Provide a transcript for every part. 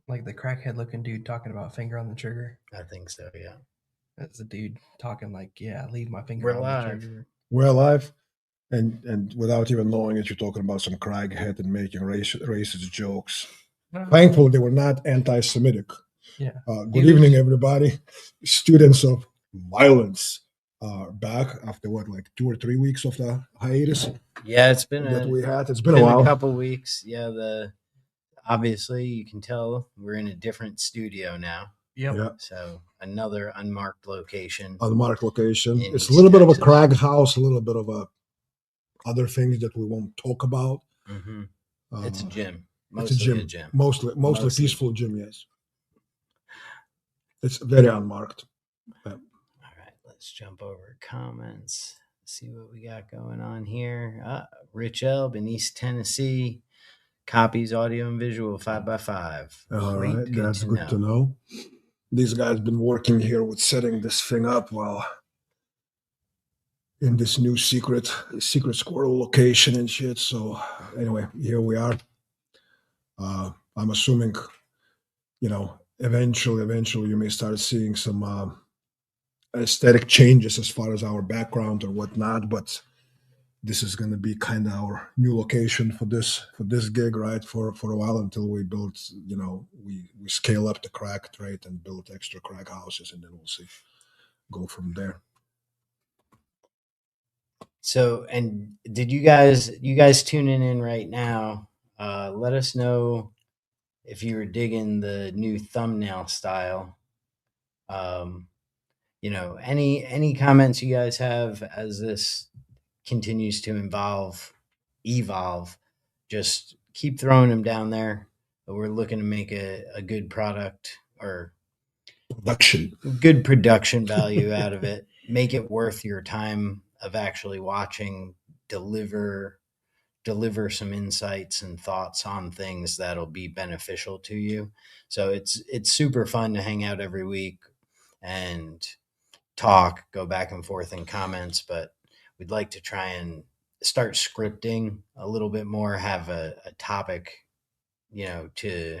like the crackhead looking dude talking about finger on the trigger? I think so, yeah. That's the dude talking like, yeah, leave my finger We're on live. the trigger. We're alive, and without even knowing it, you're talking about some crackhead and making racist jokes. Thankfully, they were not anti-Semitic. Yeah. Good evening, everybody. Students of violence are back after what, like 2 or 3 weeks of the hiatus Yeah, it's been that we had. It's been been a while. a couple weeks. Yeah, obviously you can tell we're in a different studio now. Yep. Yeah, So another unmarked location. unmarked location. in It's East a little bit of a Texas. crack house, a little bit of a other things that we won't talk about. hmm It's a gym. It's a Mostly gym. Mostly peaceful gym. Yes. It's very unmarked. Yeah. All right, let's jump over comments. See what we got going on here. Rich Elb in East Tennessee copies audio and visual 5x5. All Great, right, that's good to know. These guys been working here with setting this thing up while in this new secret squirrel location and shit. So anyway, here we are. I'm assuming, eventually you may start seeing some aesthetic changes as far as our background or whatnot, but this is going to be kind of our new location for this gig, right? For a while until we build, we scale up the crack trade and build extra crack houses, and then we'll see, go from there. So, and did you guys tuning in right now? Let us know if you were digging the new thumbnail style. Any comments you guys have as this continues to evolve, just keep throwing them down there. We're looking to make a good product or good production value out of it. Make it worth your time of actually watching, deliver some insights and thoughts on things that'll be beneficial to you. So it's super fun to hang out every week and talk, go back and forth in comments, but we'd like to try and start scripting a little bit more, have a topic, to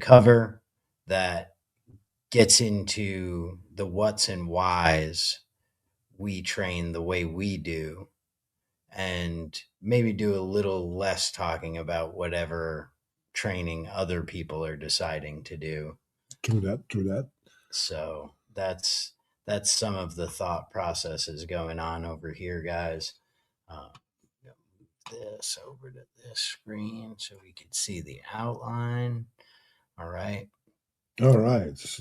cover that gets into the what's and whys we train the way we do, and maybe do a little less talking about whatever training other people are deciding to do. True that. So that's some of the thought processes going on over here, guys. Move this over to this screen so we can see the outline. All right.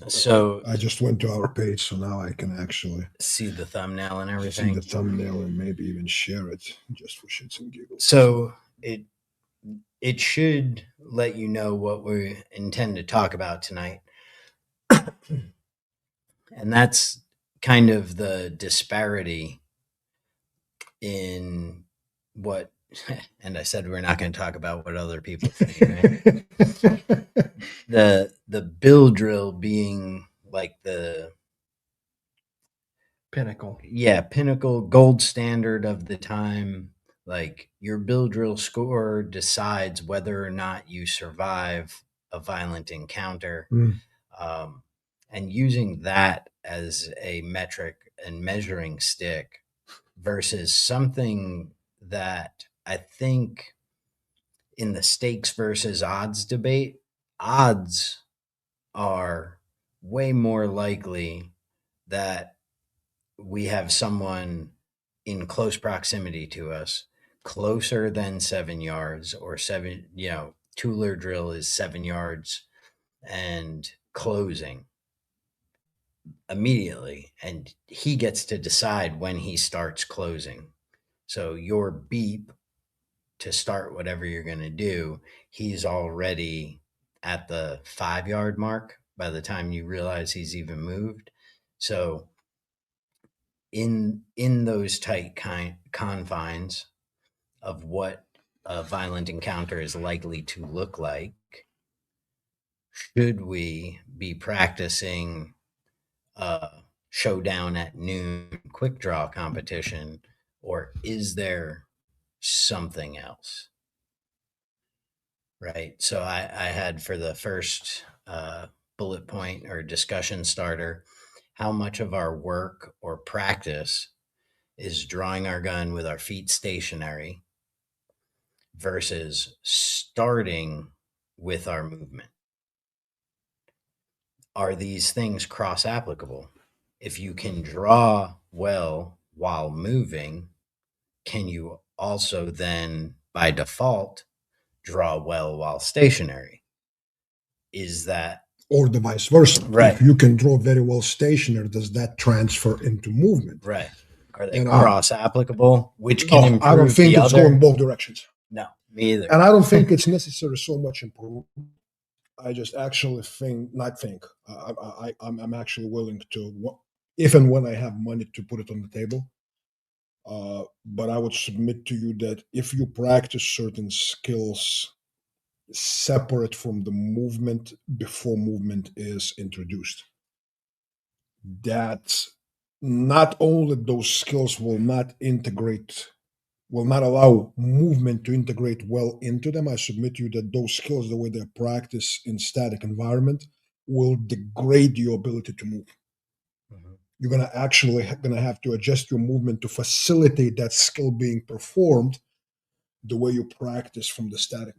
So I just went to our page, so now I can actually see the thumbnail and everything. See the thumbnail and maybe even share it just for shits and giggles. So it should let you know what we intend to talk about tonight. And that's kind of the disparity in what, and I said we're not going to talk about what other people think, right? the bill drill being like the pinnacle gold standard of the time. Like your bill drill score decides whether or not you survive a violent encounter. And using that as a metric and measuring stick versus something that I think in the stakes versus odds debate, odds are way more likely that we have someone in close proximity to us, closer than 7 yards or Tueller drill is 7 yards and closing immediately, and he gets to decide when he starts closing. So your beep to start whatever you're going to do, he's already at the 5 yard mark by the time you realize he's even moved. So in those tight confines of what a violent encounter is likely to look like, should we be practicing showdown at noon quick draw competition, or is there something else? Right. So I had for the first bullet point or discussion starter, how much of our work or practice is drawing our gun with our feet stationary versus starting with our movement. Are these things cross applicable? If you can draw well while moving, can you also then, by default, draw well while stationary? Is that Or the vice versa. right? If you can draw very well stationary, does that transfer into movement? Right. Are they And cross applicable? Which can no, I don't improve think the it's going other? both directions. No, me either. And I don't think it's necessary so much improvement. I just actually think, not think, I'm actually willing to, if and when I have money to put it on the table. But I would submit to you that if you practice certain skills separate from the movement before movement is introduced, that not only those skills will not allow movement to integrate well into them. I submit to you that those skills, the way they're practiced in static environment, will degrade your ability to move. Mhm. You're gonna have to adjust your movement to facilitate that skill being performed the way you practice from the static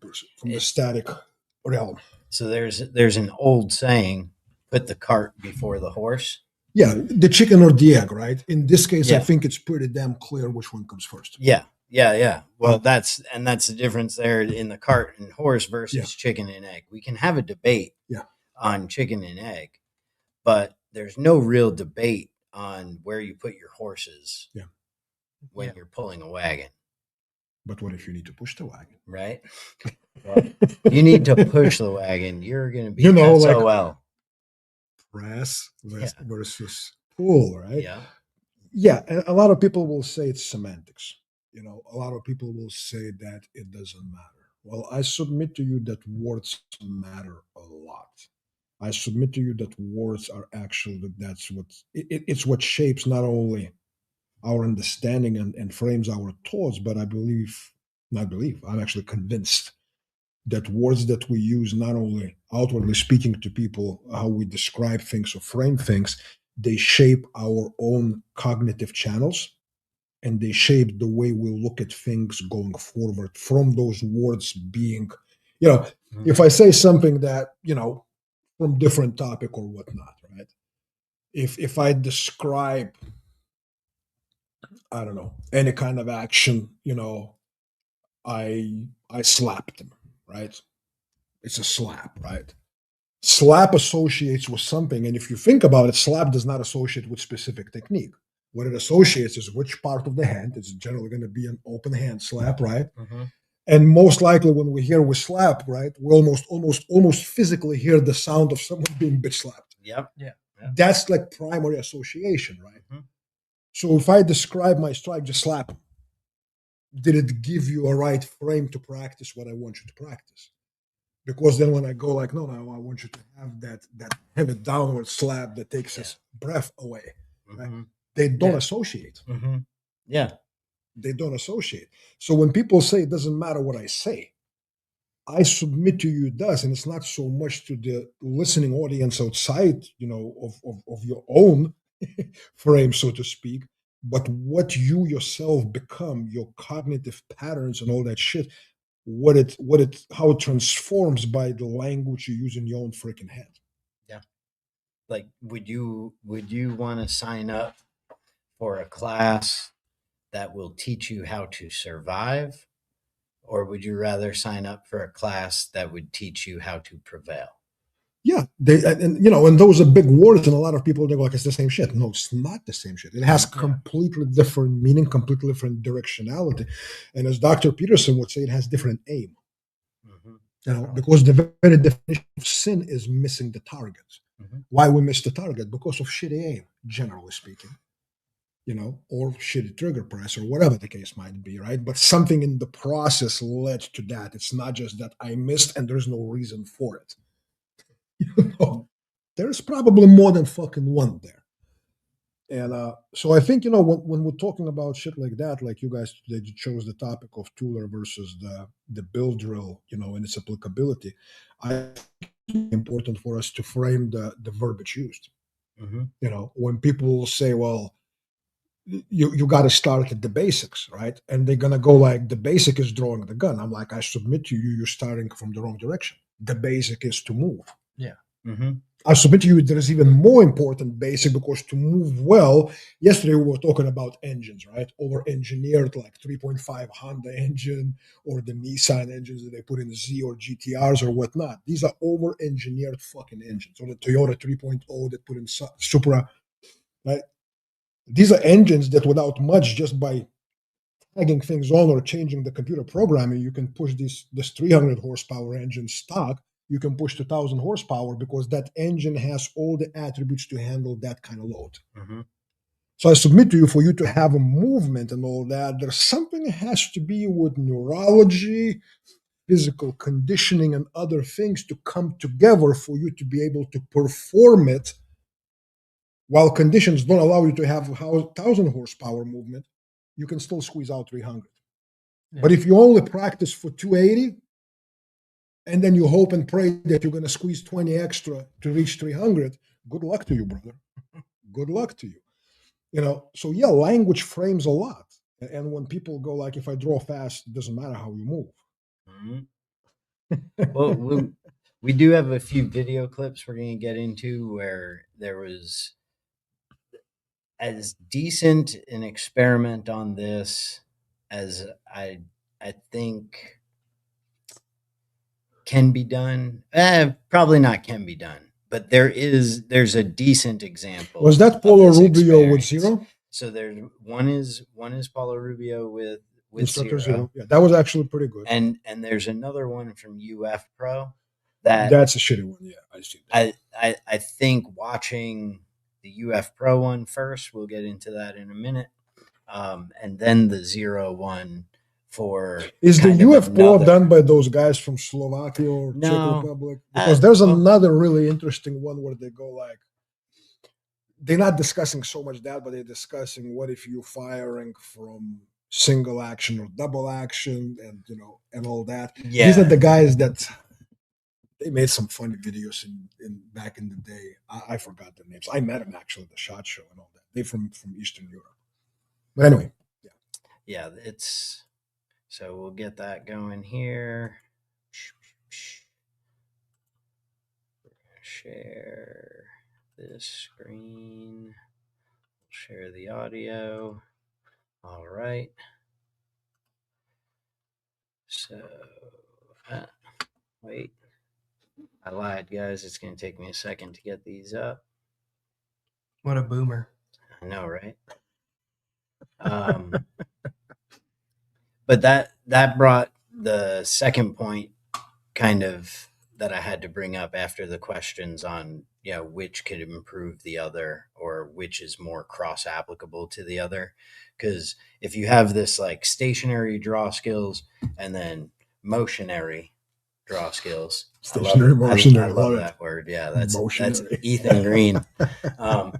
realm. So there's an old saying, put the cart before the horse. Yeah, the chicken or the egg, right? In this case, I Yeah. think it's pretty damn clear which one comes first. Yeah. Well, that's the difference there in the cart and horse versus Yeah. chicken and egg. We can have a debate Yeah. on chicken and egg, but there's no real debate on where you put your horses Yeah. when Yeah. you're pulling a wagon, But what if you need to push the wagon? right? Well, you need to push the wagon. You're going to be SOL. Press Yeah. versus pull, right? Yeah. Yeah, and a lot of people will say it's semantics. A lot of people will say that it doesn't matter. Well, I submit to you that words matter a lot. I submit to you that words are actually it's what shapes not only our understanding and frames our thoughts, but I'm actually convinced that words that we use, not only outwardly speaking to people, how we describe things or frame things, they shape our own cognitive channels and they shape the way we look at things going forward from those words being, Mhm. if I say something that, from different topic or whatnot, right? If I describe, I don't know, any kind of action, I slapped him, right? It's a slap, right? Slap associates with something, and if you think about it, slap does not associate with specific technique. What it associates is which part of the hand. It's generally going to be an open hand slap, right? Mhm. And most likely, when we hear we slap, right, we almost physically hear the sound of someone being bitch slapped. Yep. Yeah. That's like primary association, right? Mhm. So if I describe my strike, just slap him. Did it give you a right frame to practice what I want you to practice? Because then when I go like, no, I want you to have that heavy downward slap that takes his breath away. Right? Mhm. They don't Yeah. associate. Mhm. Yeah. They don't associate. So when people say it doesn't matter what I say, I submit to you it does, and it's not so much to the listening audience outside, of your own frame, so to speak, but what you yourself become, your cognitive patterns and all that shit, how it transforms by the language you use in your own freaking head. Yeah. Like, would you want to sign up for a class that will teach you how to survive, or would you rather sign up for a class that would teach you how to prevail? Yeah, and those are big words, and a lot of people they go like it's the same shit. No, it's not the same shit. It has completely different meaning, completely different directionality, and as Dr. Peterson would say, it has different aim. Mhm. Because the very definition of sin is missing the target. Mhm. Why we miss the target? Because of shitty aim, generally speaking. Or shitty trigger press, or whatever the case might be, right? But something in the process led to that. It's not just that I missed and there's no reason for it. There's probably more than fucking one there. And so I think, when we're talking about shit like that, like you guys today chose the topic of Tueller versus the bill drill, and its applicability, I think it's important for us to frame the verbiage used. Hmm. When people say, well, you got to start at the basics, right? And they're gonna go like, the basic is drawing the gun. I'm like, I submit to you, you're starting from the wrong direction. The basic is to move. Yeah. Hmm. I submit to you there is even more important basic, because to move well, yesterday we were talking about engines, right? Over engineered, like 3.5 Honda engine or the Nissan engines that they put in the Z or GTRs or whatnot. These are over engineered fucking engines. Or the Toyota 3.0 that put in Supra, right? These are engines that without much, just by tagging things on or changing the computer programming, you can push this 300 horsepower engine stock. You can push to 1,000 horsepower because that engine has all the attributes to handle that kind of load. Hmm. So I submit to you, for you to have a movement and all that, there's something that has to be with neurology, physical conditioning, and other things to come together for you to be able to perform it. While conditions don't allow you to have 1,000 horsepower movement, you can still squeeze out 300. Yeah. But if you only practice for 280, and then you hope and pray that you're going to squeeze 20 extra to reach 300, good luck to you, brother. Good luck to you. So yeah, language frames a lot. And when people go like, if I draw fast, it doesn't matter how you move. Hmm. Well, we do have a few video clips we're going to get into where there was as decent an experiment on this as I think can be done. Probably not can be done, but there's a decent example. Was that of Paulo this Rubio with experience. zero? So there's one is Paulo Rubio with Instructor zero. zero. Yeah, that was actually pretty good. And there's another one from UF Pro that That's a shitty one. Yeah, I see that. I think watching the UF Pro one first, we'll get into that in a minute, and then the zero one for Is the kind of UF Pro another. done by those guys from Slovakia or Czech No, Republic? Because there's another really interesting one where they go like, they're not discussing so much that, but they're discussing what if you're firing from single action or double action, and all that. Yeah. These are the guys that they made some funny videos in back in the day. I forgot their names. I met them actually at the SHOT Show and all that. They're from Eastern Europe. But anyway, yeah, it's so we'll get that going here. Share this screen. Share the audio. All right. So, wait. I lied, guys. It's going to take me a second to get these up. What a boomer. I know, right? But that brought the second point kind of that I had to bring up after the questions on which could improve the other or which is more cross applicable to the other. Because if you have this like stationary draw skills and then motionary draw skills, stationary motionary. I love that word. Yeah, that's motionary. Ethan Green.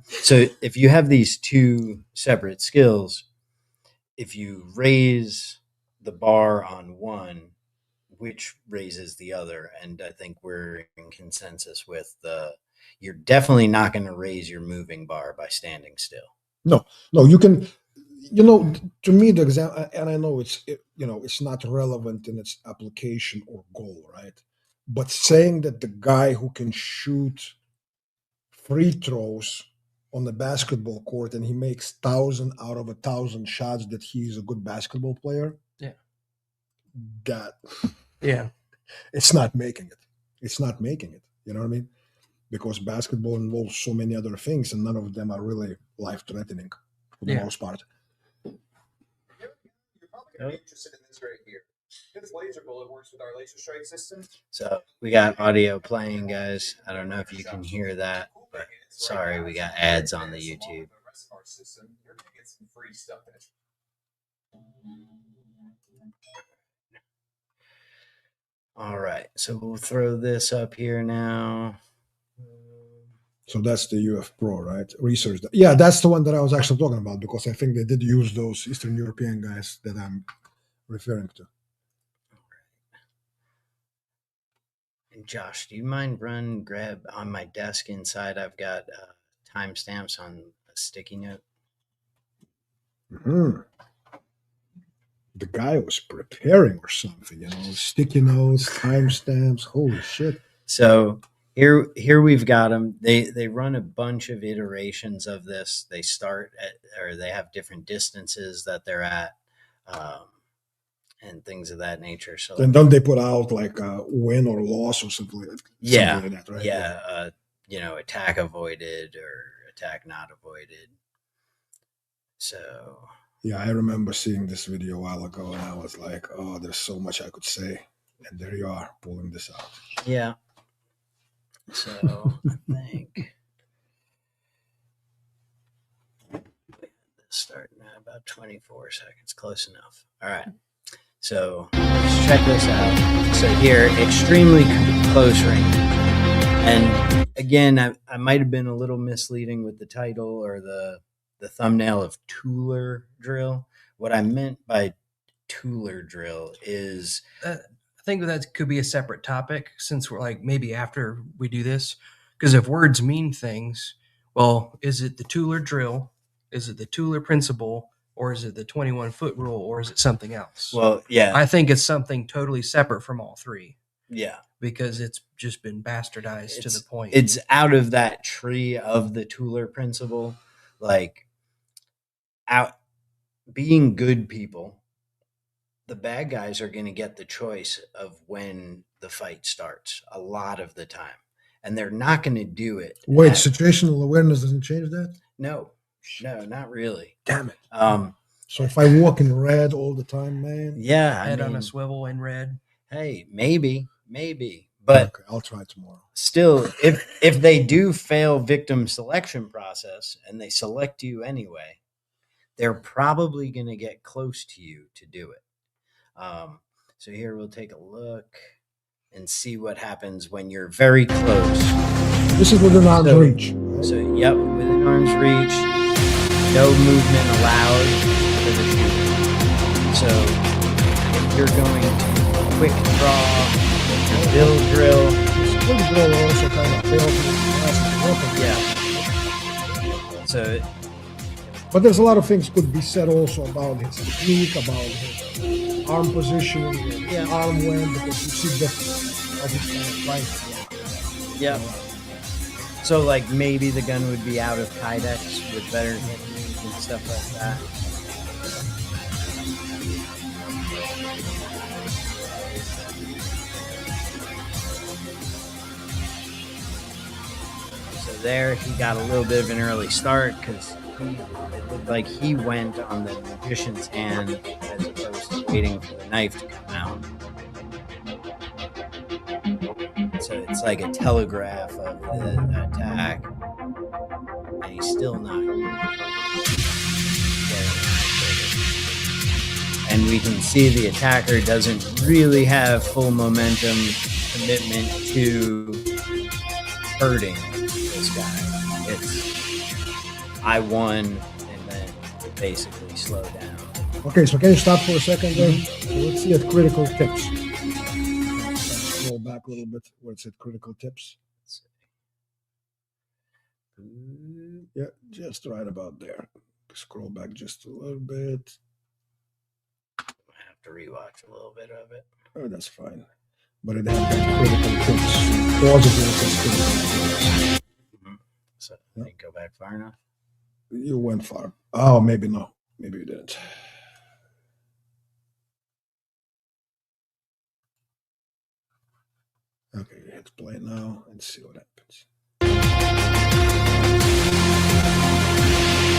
So if you have these two separate skills, if you raise the bar on one, which raises the other? And I think we're in consensus with you're definitely not going to raise your moving bar by standing still. No, you can, to me, the example, and I know it's not relevant in its application or goal, right? But saying that the guy who can shoot free throws on the basketball court and he makes 1,000 out of 1,000 shots, that he's a good basketball player. Yeah. That. Yeah. It's not making it. It's not making it. You know what I mean? Because basketball involves so many other things, and none of them are really life-threatening for the most part. You're probably going to be interested in this right here. This laser bullet works with our laser strike system. So we got audio playing, guys. I don't know if you can hear that, but sorry, we got ads on the YouTube. You're going to get some free stuff. All right, so we'll throw this up here now. So that's the UF Pro, right? Research. Yeah, that's the one that I was actually talking about because I think they did use those Eastern European guys that I'm referring to. And Josh, do you mind grab on my desk inside? I've got timestamps on a sticky note. Hmm. The guy was preparing or something, sticky notes, timestamps. Holy shit! So here we've got them. They run a bunch of iterations of this. They start at, or they have different distances that they're at, and things of that nature. So And don't they put out like a win or loss or something like that? yeah, something like that, right? Yeah. Attack avoided or attack not avoided. So Yeah, I remember seeing this video a while ago, and I was like, "Oh, there's so much I could say," and there you are pulling this out. yeah. So I think starting at about 24 seconds, close enough. All right. So let's check this out. So here, extremely close range. And again, I might have been a little misleading with the title or the thumbnail of Tueller drill. What I meant by Tueller drill is I think that could be a separate topic since we're like maybe after we do this. Because if words mean things, well, is it the Tueller drill? Is it the Tueller principle? Or is it the 21-foot rule? Or is it something else? well, yeah, I think it's something totally separate from all three yeah. because it's just been bastardized to the point. It's out of that tree of the Tueller principle, like out being good people. The bad guys are going to get the choice of when the fight starts a lot of the time, and they're not going to do it. Wait, situational awareness doesn't change that? No, not really. Damn it. So Yeah. if I walk in red all the time, man. Yeah, Head on a swivel in red. Hey, maybe, but Okay, I'll try tomorrow. still, if they do fail victim selection process and they select you anyway, they're probably going to get close to you to do it. So here we'll take a look and see what happens when you're very close. This is within arm's reach. So, yep, within arm's reach, no movement allowed for the shooter. So, if you're going to quick draw, your bill drill, Split drill also kind of fails. yeah. So, But there's a lot of things could be said also about his technique, about his arm position, Yeah. arm went, because you see different how he's kind of trying. yeah. So, like, maybe the gun would be out of Kydex with better technique and stuff like that. So there, he got a little bit of an early start because it looked like he went on the magician's hand as opposed to waiting for the knife to come out. So it's like a telegraph of the attack, and he's still not getting it. And we can see the attacker doesn't really have full momentum commitment to hurting this guy. It's I won, and then basically slow down. Okay, so can you stop for a second there? So let's see at critical tips. Scroll back a little bit where it said critical tips. Yeah, just right about there. Scroll back just a little bit. I have to rewatch a little bit of it. Oh, that's fine. But it had that critical tips. Pause it when it says critical tips. So I think go back far enough. You went far. Oh, maybe no. Maybe you didn't. Okay, hit play now and see what happens.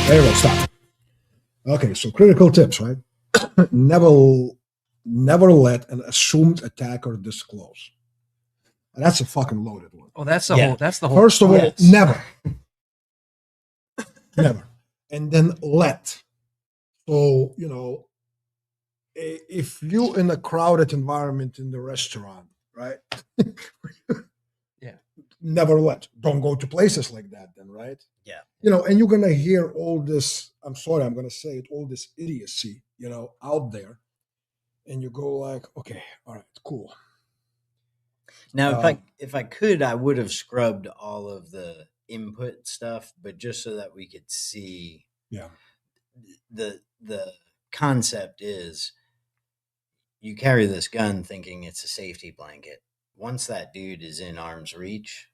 There we go, stop. Okay, so critical tips, right? Never let an assumed attacker disclose. And that's a fucking loaded one. Oh, that's the Yeah. whole. That's the whole. First of all, Yes. never. Never. And then let. So, if you in a crowded environment in the restaurant, right? Yeah. nevertheless, don't go to places like that then, right? Yeah. And you're gonna hear all this, I'm sorry, I'm gonna say it, all this idiocy, out there. And you go like, okay, all right, cool. Now, if I could, I would have scrubbed all of the input stuff, but just so that we could see. Yeah. The concept is you carry this gun thinking it's a safety blanket. Once that dude is in arm's reach,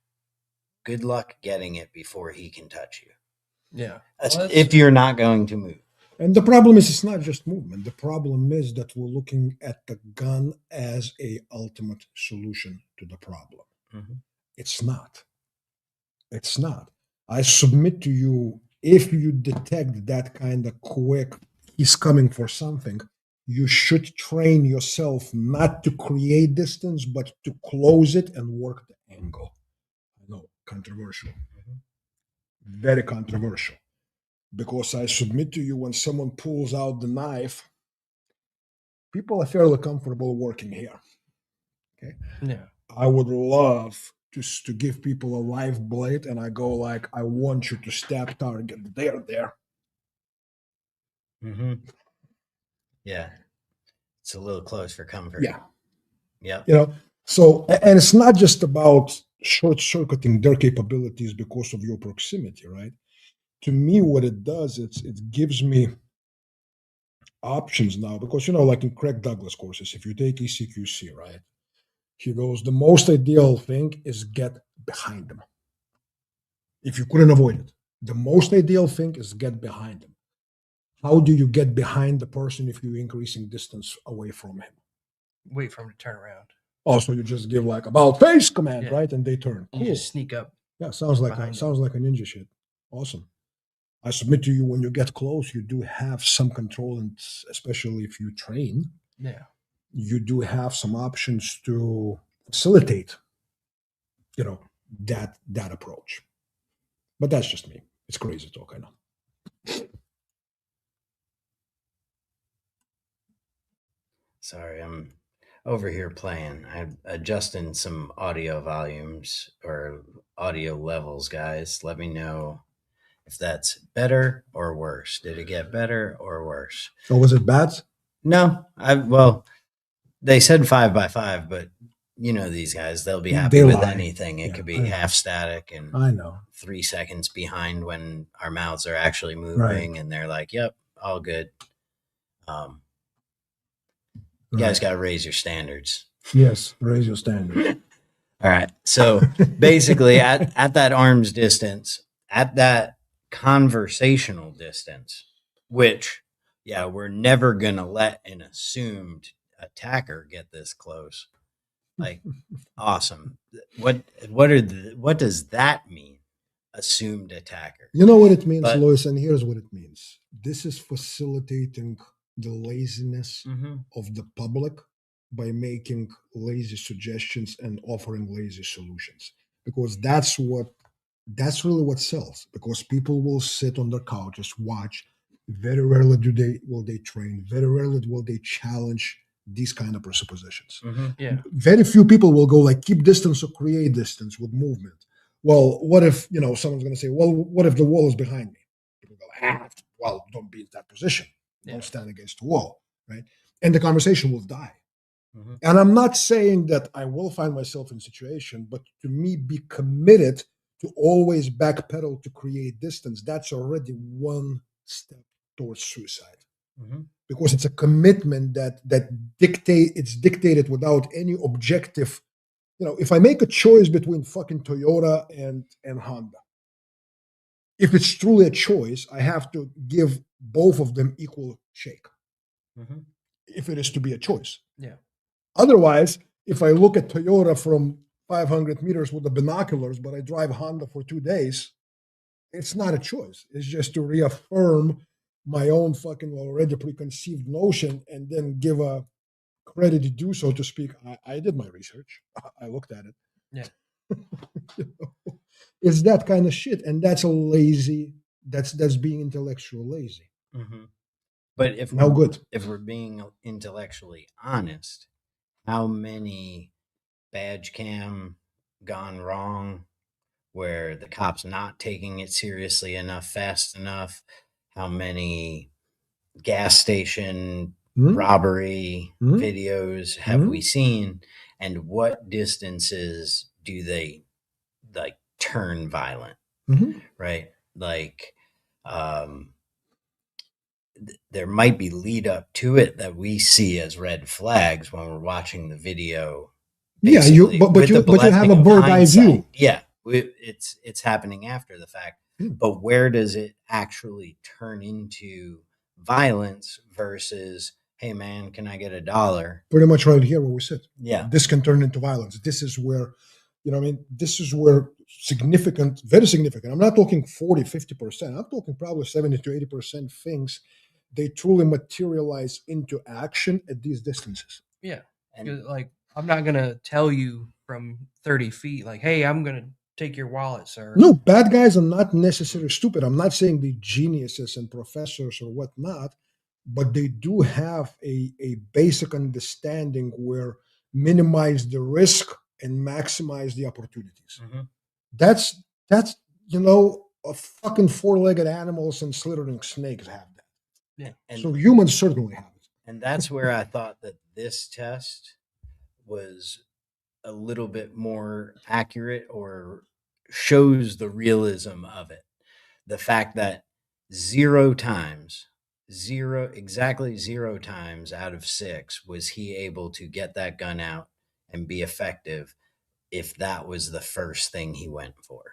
good luck getting it before he can touch you. Yeah. If you're not going to move. And the problem is, it's not just movement. The problem is that we're looking at the gun as a ultimate solution to the problem. Mm-hmm. It's not. It's not. I submit to you, if you detect that kind of quick, he's coming for something, you should train yourself not to create distance, but to close it and work the angle. I know, controversial. Mm-hmm. Very controversial. Because I submit to you, when someone pulls out the knife, people are fairly comfortable working here. Okay. Yeah. I would love to give people a live blade, and I go like, I want you to stab target there. Mm-hmm. Yeah. It's a little close for comfort. Yeah. Yeah. So, and it's not just about short-circuiting their capabilities because of your proximity, right? To me, what it does, it gives me options now, because like in Craig Douglas courses, if you take ECQC, right, he goes, the most ideal thing is get behind them. If you couldn't avoid it, the most ideal thing is get behind them. How do you get behind the person if you're increasing distance away from him? Wait for him to turn around. Also, you just give like about face command, right, and they turn. Cool. You just sneak up. Yeah, sounds like a ninja shit. Awesome. I submit to you, when you get close, you do have some control, and especially if you train, you do have some options to facilitate, that approach. But that's just me. It's crazy talk, I know. Sorry, I'm over here playing. I'm adjusting some audio volumes or audio levels, guys. Let me know if that's better or worse. Did it get better or worse? So was it bad? No, they said 5x5, but these guys, they'll be happy with anything. It could be half static and I know 3 seconds behind when our mouths are actually moving, and they're like, "Yep, all good." You guys got to raise your standards. Yes, raise your standards. All right. So basically, at that arm's distance, at that conversational distance, which, we're never going to let an assumed attacker get this close. Like, awesome. What does that mean? Assumed attacker. You know what it means, Lois, and here's what it means. This is facilitating the laziness of the public by making lazy suggestions and offering lazy solutions, because that's really what sells. Because people will sit on their couches, watch. Very rarely will they train. Very rarely will they challenge these kind of presuppositions. Very few people will go like, keep distance or create distance with movement. Well, what if someone's going to say, well, what if the wall is behind me? People go, well, don't be in that position. Don't stand against the wall, right? And the conversation will die. And I'm not saying that I will find myself in a situation, but to me, be committed to always backpedal to create distance. That's already one step towards suicide, because it's a commitment that it's dictated without any objective. If I make a choice between fucking Toyota and Honda, if it's truly a choice, I have to give both of them equal shake. If it is to be a choice. Yeah. Otherwise, if I look at Toyota from 500 meters with the binoculars, but I drive Honda for 2 days, it's not a choice. It's just to reaffirm my own fucking already preconceived notion, and then give a credit to do so to speak. I did my research. I looked at it. Yeah. It's that kind of shit. And that's that's being intellectual lazy. But if we're being intellectually honest, how many badge cam gone wrong where the cops not taking it seriously enough, fast enough? How many gas station Mhm. robbery Mhm. videos have Mhm. we seen? And what distances do they like turn violent? Mhm. Right? Like, there might be lead up to it that we see as red flags when we're watching the video. Yeah, Basically, but with the you have blessing a of bird eye hindsight. view. Yeah, it's happening after the fact. Yeah. But where does it actually turn into violence versus, hey man, can I get $1? Pretty much right here where we sit. Yeah. This can turn into violence. This is where, you know what I mean? This is where significant, very significant. I'm not talking 40, 50%. I'm talking probably 70 to 80% things. They truly materialize into action at these distances. Yeah. And 'Cause, like, I'm not gonna tell you from 30 feet, like, hey, I'm gonna take your wallet, sir. No, bad guys are not necessarily stupid. I'm not saying they're geniuses and professors or whatnot, but they do have a basic understanding where minimize the risk and maximize the opportunities. Mhm. That's you know, a fucking four-legged animals and slithering snakes have that. Yeah. and So humans certainly have it. and that's where I thought that this test was a little bit more accurate or shows the realism of it. The fact that exactly 0 times out of 6 was he able to get that gun out and be effective if that was the first thing he went for.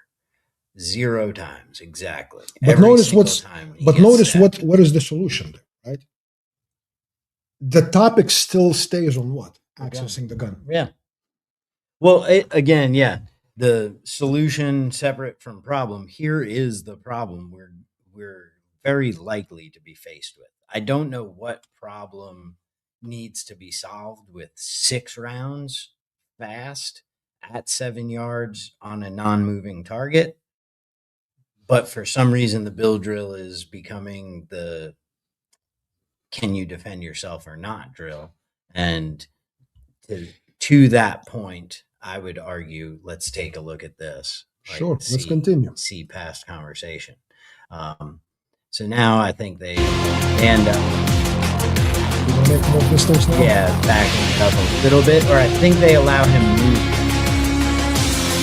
0 times, exactly. But Every notice single what's time he but gets notice stabbed. what is the solution there, right? The topic still stays on what? The gun. Accessing the gun. Yeah. Well, again, yeah, the solution separate from problem. Here is the problem we're very likely to be faced with. I don't know what problem needs to be solved with 6 rounds fast at 7 yards on a non-moving target. But for some reason, the bill drill is becoming the can you defend yourself or not drill. And to that point, I would argue, let's take a look at this. Sure, let's continue. See past conversation. So now I think they end up, You want to make more distance now? yeah, backing it up a little bit, or I think they allow him move.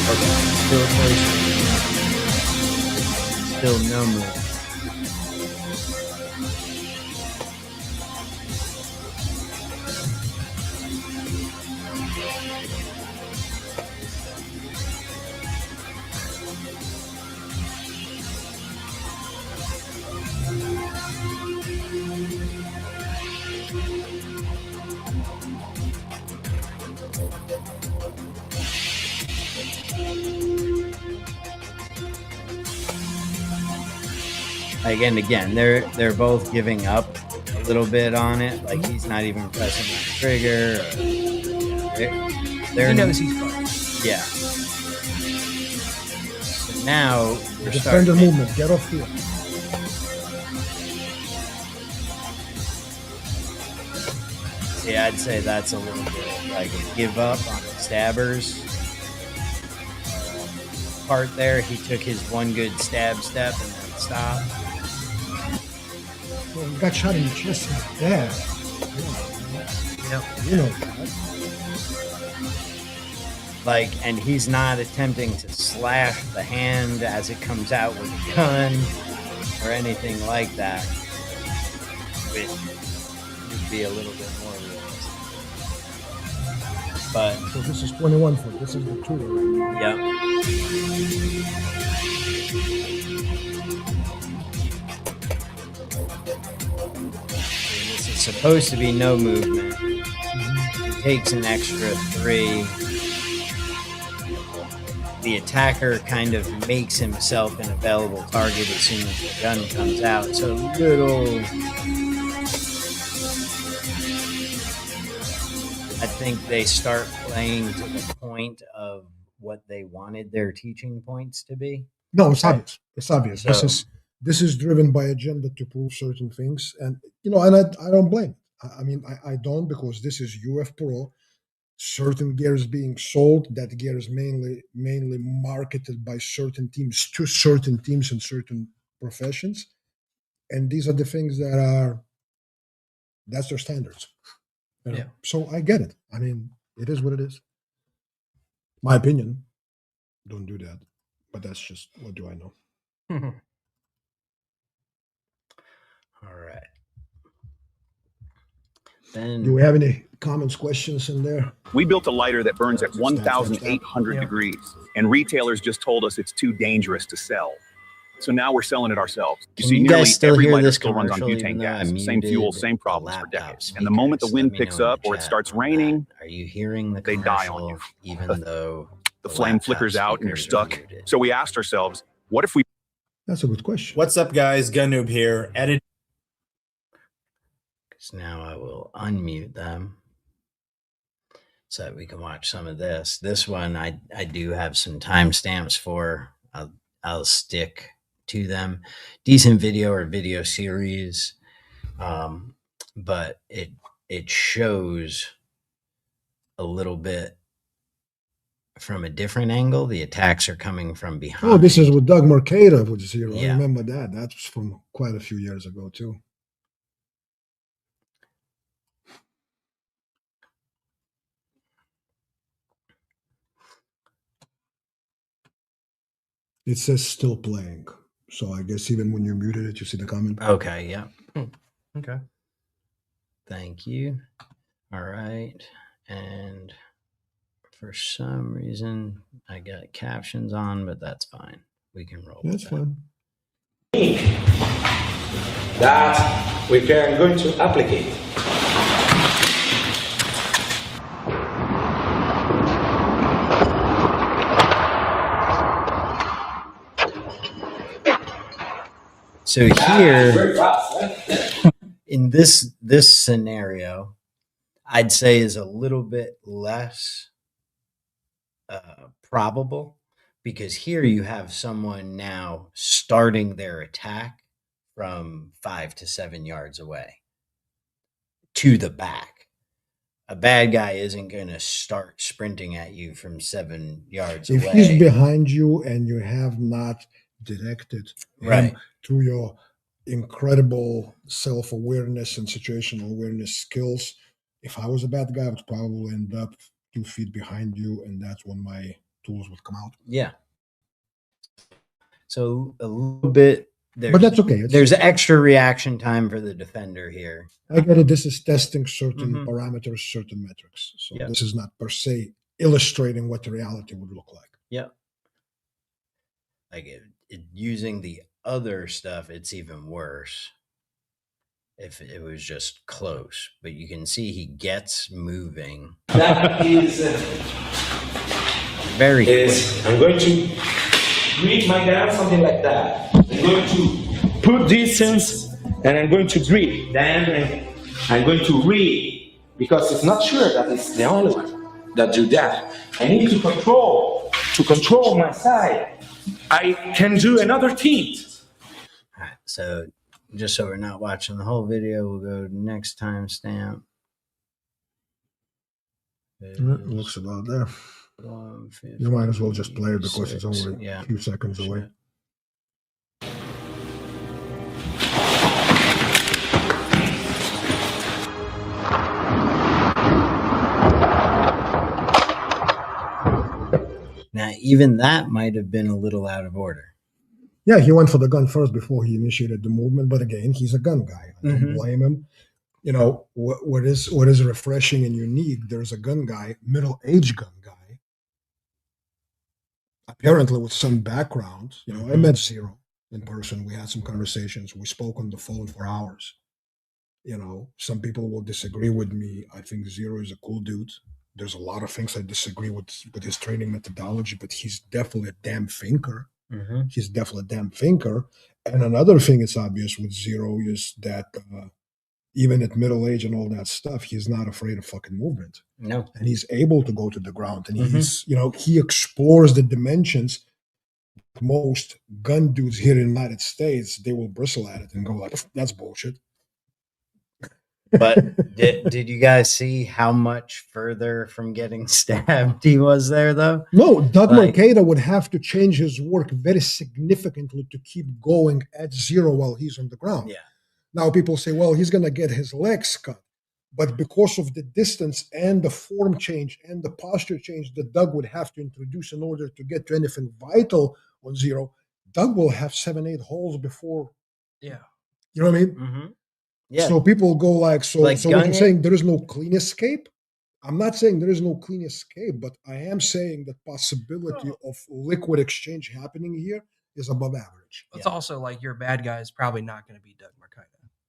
Okay, still close. Still no move. Like, and again, they're both giving up a little bit on it. Like he's not even pressing the trigger. They're He knows he's fine. yeah. So now we're Defend starting. the movement. Get off here. See, I'd say that's a little bit like a give up on the stabbers part there. He took his one good stab step and then stopped. Well, he got shot in the chest. He's dead. Yeah. You know that. Like, and he's not attempting to slash the hand as it comes out with a gun or anything like that. It would be a little bit more realistic. But So this is 21 foot. This is the Tueller right now. yeah. This is supposed to be no movement. It takes an extra 3. The attacker kind of makes himself an available target as soon as the gun comes out. So I think they start playing to the point of what they wanted their teaching points to be. No, it's obvious. It's obvious. So- This is driven by agenda to prove certain things, and you know, and I don't blame. I mean, I don't, because this is UF Pro. certain gear is being sold. That gear is mainly marketed by certain teams to certain teams in certain professions, and these are the things that's their standards. You know? Yeah. So I get it. I mean, it is what it is. My opinion. Don't do that. But that's just, what do I know? All right. Then Do we have any comments, questions in there? We built a lighter that burns at 1,800 Yep. degrees, and retailers just told us it's too dangerous to sell. So now we're selling it ourselves. Can you guys nearly still every hear lighter this still runs on commercial, even butane though I gas. Same fuel, muted same the problems for laptop decades. And the moment the speakers? wind Let me picks know in up the or it chat starts on that. raining, Are you hearing the they die on commercial, you. even though the flame laptop flickers out and you're speakers are stuck. muted? So we asked ourselves, what if we That's a good question. What's up, guys? Gun Noob here. Edit. Because now I will unmute them so that we can watch some of this. This one I do have some timestamps for. I'll stick to them. Decent video or video series, but it shows a little bit from a different angle. The attacks are coming from behind. Oh, this is with Doug Mercado with Zero. I Yeah. remember that. That was from quite a few years ago, too. It says still playing. So I guess even when you muted it, you see the comment. Okay, yeah. Okay. Thank you. All right. And for some reason, I got captions on, but that's fine. We can roll with That's that. fine. That we are going to apply. So here, in this scenario, I'd say is a little bit less probable, because here you have someone now starting their attack from 5 to 7 yards away to the back. A bad guy isn't going to start sprinting at you from 7 yards If away. he's behind you and you have not directed him Right. through your incredible self-awareness and situational awareness skills, if I was a bad guy, I would probably end up 2 feet behind you, and that's when my tools would come out. Yeah. So a little bit. But that's okay. There's extra reaction time for the defender here. I get it. This is testing certain Mhm. parameters, certain metrics. So Yeah. this is not per se illustrating what the reality would look like. Yeah. Like using the other stuff, it's even worse if it was just close. But you can see he gets moving That is, very quick. I'm going to breathe my down, something like that. I'm going to put distance and I'm going to breathe. Then I'm going to read, because it's not sure that it's the only one that do that. I need to control my side. I can do another thing. All right, so just so we're not watching the whole video, we'll go to next timestamp. Looks about there. You might as well just play it because it's only a few seconds away. Now, even that might have been a little out of order. Yeah, he went for the gun first before he initiated the movement. But again, he's a gun guy. I don't Mhm. blame him. You know, what is refreshing and unique, there's a gun guy, middle-aged gun guy, apparently with some background. You know, I met Zero in person. We had some conversations. We spoke on the phone for hours. You know, some people will disagree with me. I think Zero is a cool dude. There's a lot of things I disagree with his training methodology, but he's definitely a damn thinker. Mm-hmm. He's definitely a damn thinker. And another thing that's obvious with Zero is that even at middle age and all that stuff, he's not afraid of fucking movement. No. And he's able to go to the ground. And he's, you know, he explores the dimensions. Most gun dudes here in the United States, they will bristle at it and go like, that's bullshit. But did you guys see how much further from getting stabbed he was there, though? No, Doug Like- Mercado would have to change his work very significantly to keep going at 0 while he's on the ground. Yeah. Now people say, well, he's going to get his legs cut. But because of the distance and the form change and the posture change that Doug would have to introduce in order to get to anything vital on 0, Doug will have 7-8 holes before, Yeah. you know what I mean? Mm-hmm. Yeah. So people go like, so Like what you're Gagne- saying, there is no clean escape? I'm not saying there is no clean escape, but I am saying that possibility of liquid exchange happening here is above average. It's also like your bad guy is probably not going to be Doug Mercado.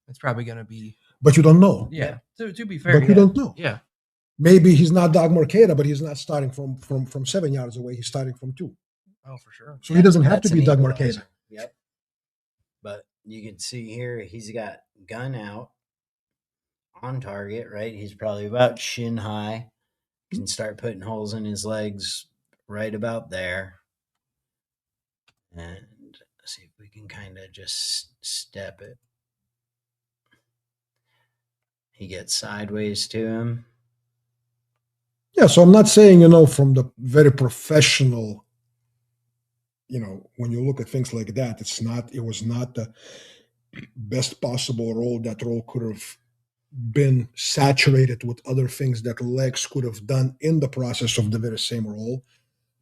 It's probably going to be, But you don't know. yeah. To be fair, But you don't know. Yeah. Maybe he's not Doug Mercado, but he's not starting from 7 yards away. He's starting from 2. Oh, for sure. So he doesn't have That's to be an Doug equalizer. Mercado. Yep. But you can see here, he's got gun out on target, right? He's probably about shin high. Can start putting holes in his legs right about there. And let's see if we can kind of just step it. He gets sideways to him. Yeah, so I'm not saying, from the very professional, when you look at things like that, it was not the best possible roll. That roll could have been saturated with other things that legs could have done in the process of the very same roll.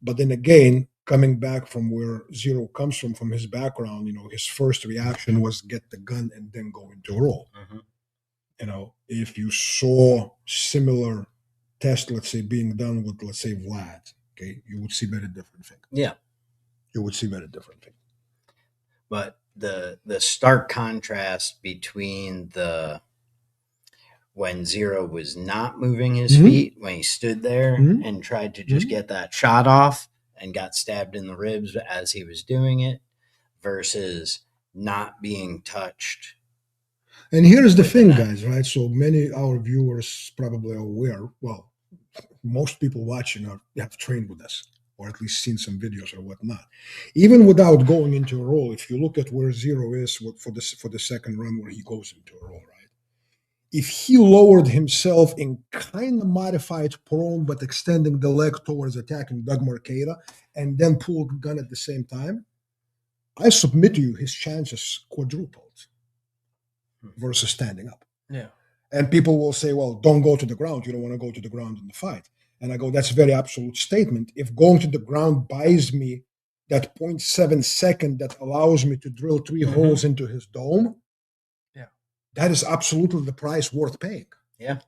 But then again, coming back from where 0 comes from his background, his first reaction was get the gun and then go into a roll. Mhm. If you saw similar test, let's say, being done with, let's say, Vlad, okay, you would see very different thing. Yeah. You would see very different thing. But the stark contrast between when 0 was not moving his Mhm. feet, when he stood there Mhm. and tried to just get that shot off and got stabbed in the ribs as he was doing it, versus not being touched. And here's the With thing, that. guys, right? So many our viewers probably are aware. Well, most people watching have trained with us, or at least seen some videos or whatnot. Even without going into a roll, if you look at where 0 is for the second run where he goes into a roll, right? If he lowered himself in kind of modified prone, but extending the leg towards attacking Doug Mercado, and then pulled the gun at the same time, I submit to you his chances quadrupled versus standing up. Yeah. And people will say, well, don't go to the ground. You don't want to go to the ground in the fight. And I go, that's a very absolute statement. If going to the ground buys me that 0.7 second that allows me to drill 3 holes into his dome, Yeah. that is absolutely the price worth paying. Yeah.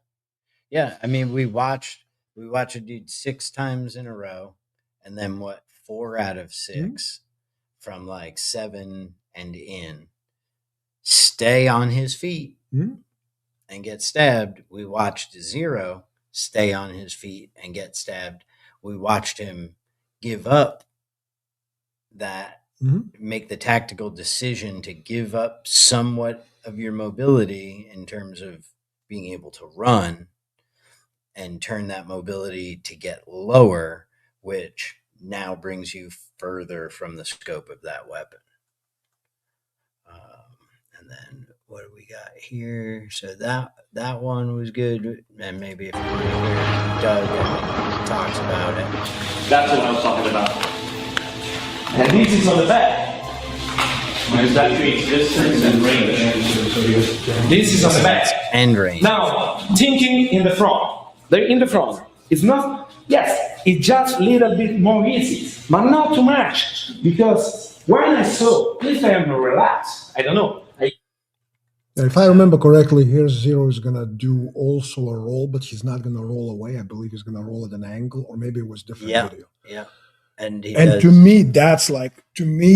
Yeah. I mean, we watch a dude 6 times in a row, and then 4 out of 6 from like 7 and in stay on his feet Mhm. and get stabbed. We watched 0 stay on his feet and get stabbed. We watched him give up that, make the tactical decision to give up somewhat of your mobility in terms of being able to run and turn that mobility to get lower, which now brings you further from the scope of that weapon. And then what do we got here? So that one was good, and maybe if you want to hear Doug talks about it. That's what I was talking about. And this is on the back. That creates distance and range. This is on the back. And range. Now, thinking in the front. They're in the front. It's not, yes, it's just a little bit more easy, but not too much. Because when I saw, if I am relaxed, I don't know. If I remember correctly, here's 0 is going to do also a roll, but he's not going to roll away. I believe he's going to roll at an angle, or maybe it was different video. Yeah. And To me,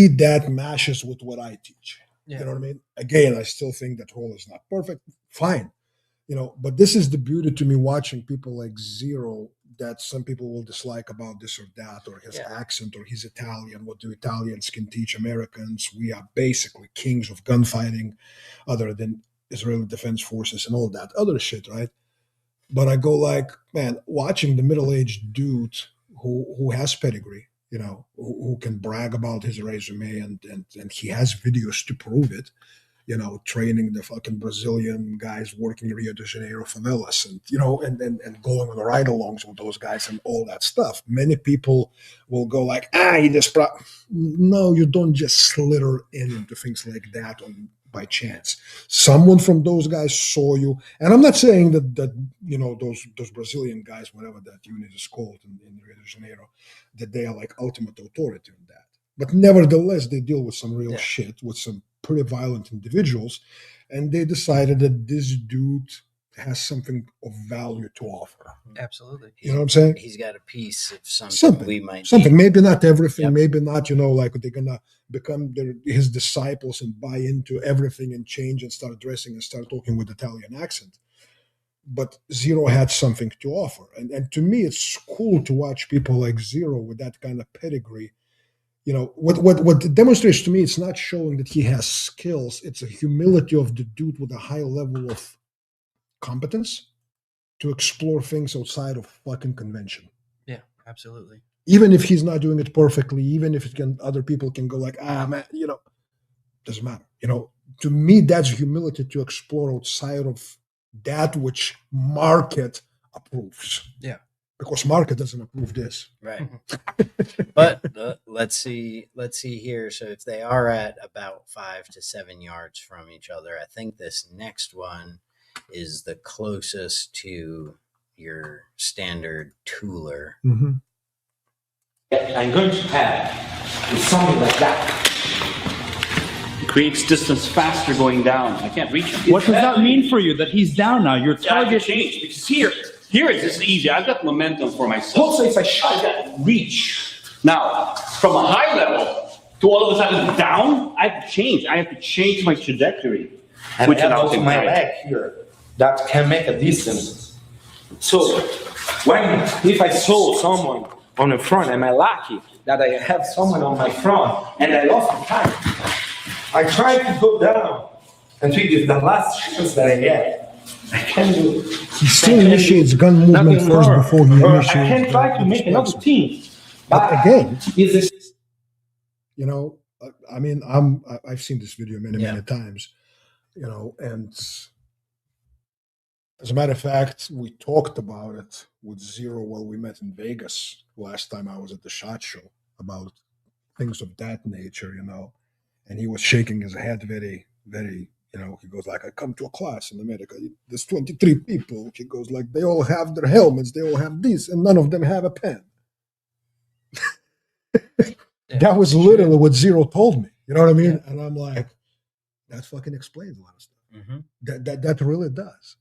that matches with what I teach. Yeah. You know what I mean? Again, I still think that roll is not perfect. Fine. But this is the beauty to me watching people like 0 that some people will dislike about this or that, or his accent, or he's Italian. What do Italians can teach Americans? We are basically kings of gunfighting, other than Israeli Defense Forces and all that other shit, right? But I go like, man, watching the middle-aged dude who has pedigree, who can brag about his resume and he has videos to prove it. training the fucking Brazilian guys working in Rio de Janeiro favelas, and and going on the ride-alongs with those guys and all that stuff. Many people will go like, he just no, you don't just slither into things like that by chance. Someone from those guys saw you, and I'm not saying that those Brazilian guys, whatever that unit is called in Rio de Janeiro, that they are like ultimate authority on that. But nevertheless, they deal with some real shit, with some pretty violent individuals, and they decided that this dude has something of value to offer. Absolutely. You know what I'm saying? He's got a piece of something we might something. need. Maybe not everything. Yep. Maybe not. Like they're gonna become his disciples and buy into everything and change and start dressing and start talking with Italian accent. But Zero had something to offer, and to me, it's cool to watch people like Zero with that kind of pedigree. What it demonstrates to me, it's not showing that he has skills. It's a humility of the dude with a high level of competence to explore things outside of fucking convention. Yeah, absolutely. Even if he's not doing it perfectly, even if other people can go like, man, doesn't matter. To me, that's humility to explore outside of that which market approves. Yeah. Because market doesn't approve this. Right. But let's see here. So if they are at about 5 to 7 yards from each other, I think this next one is the closest to your standard Tueller. Mm-hmm. I'm going to have something like that. It creates distance faster going down. I can't reach him. What does that mean for you that he's down now? Your target change because here this is easy. I've got momentum for myself. Also, if I shot that reach. Now, from a high level to all of a sudden down, I have to change. I have to change my trajectory. And which I have I'll also take my time. leg here that can make a distance. So if I saw someone on the front, am I lucky that I have someone on my front and I lost my time? I tried to go down and think it's the last chance that I get. I can do it. He still initiates gun movement first before he Or initiates. I can try to make another team. But again, is this I mean, I've seen this video many times, and as a matter of fact, we talked about it with Zero while we met in Vegas last time I was at the SHOT Show about things of that nature, and he was shaking his head very, very, he goes like, I come to a class in America, there's 23 people. He goes like, they all have their helmets, they all have this, and none of them have a pen. That was literally what Zero told me. You know what I mean? Yeah. And I'm like, that fucking explains a lot of stuff. Mm-hmm. That really does.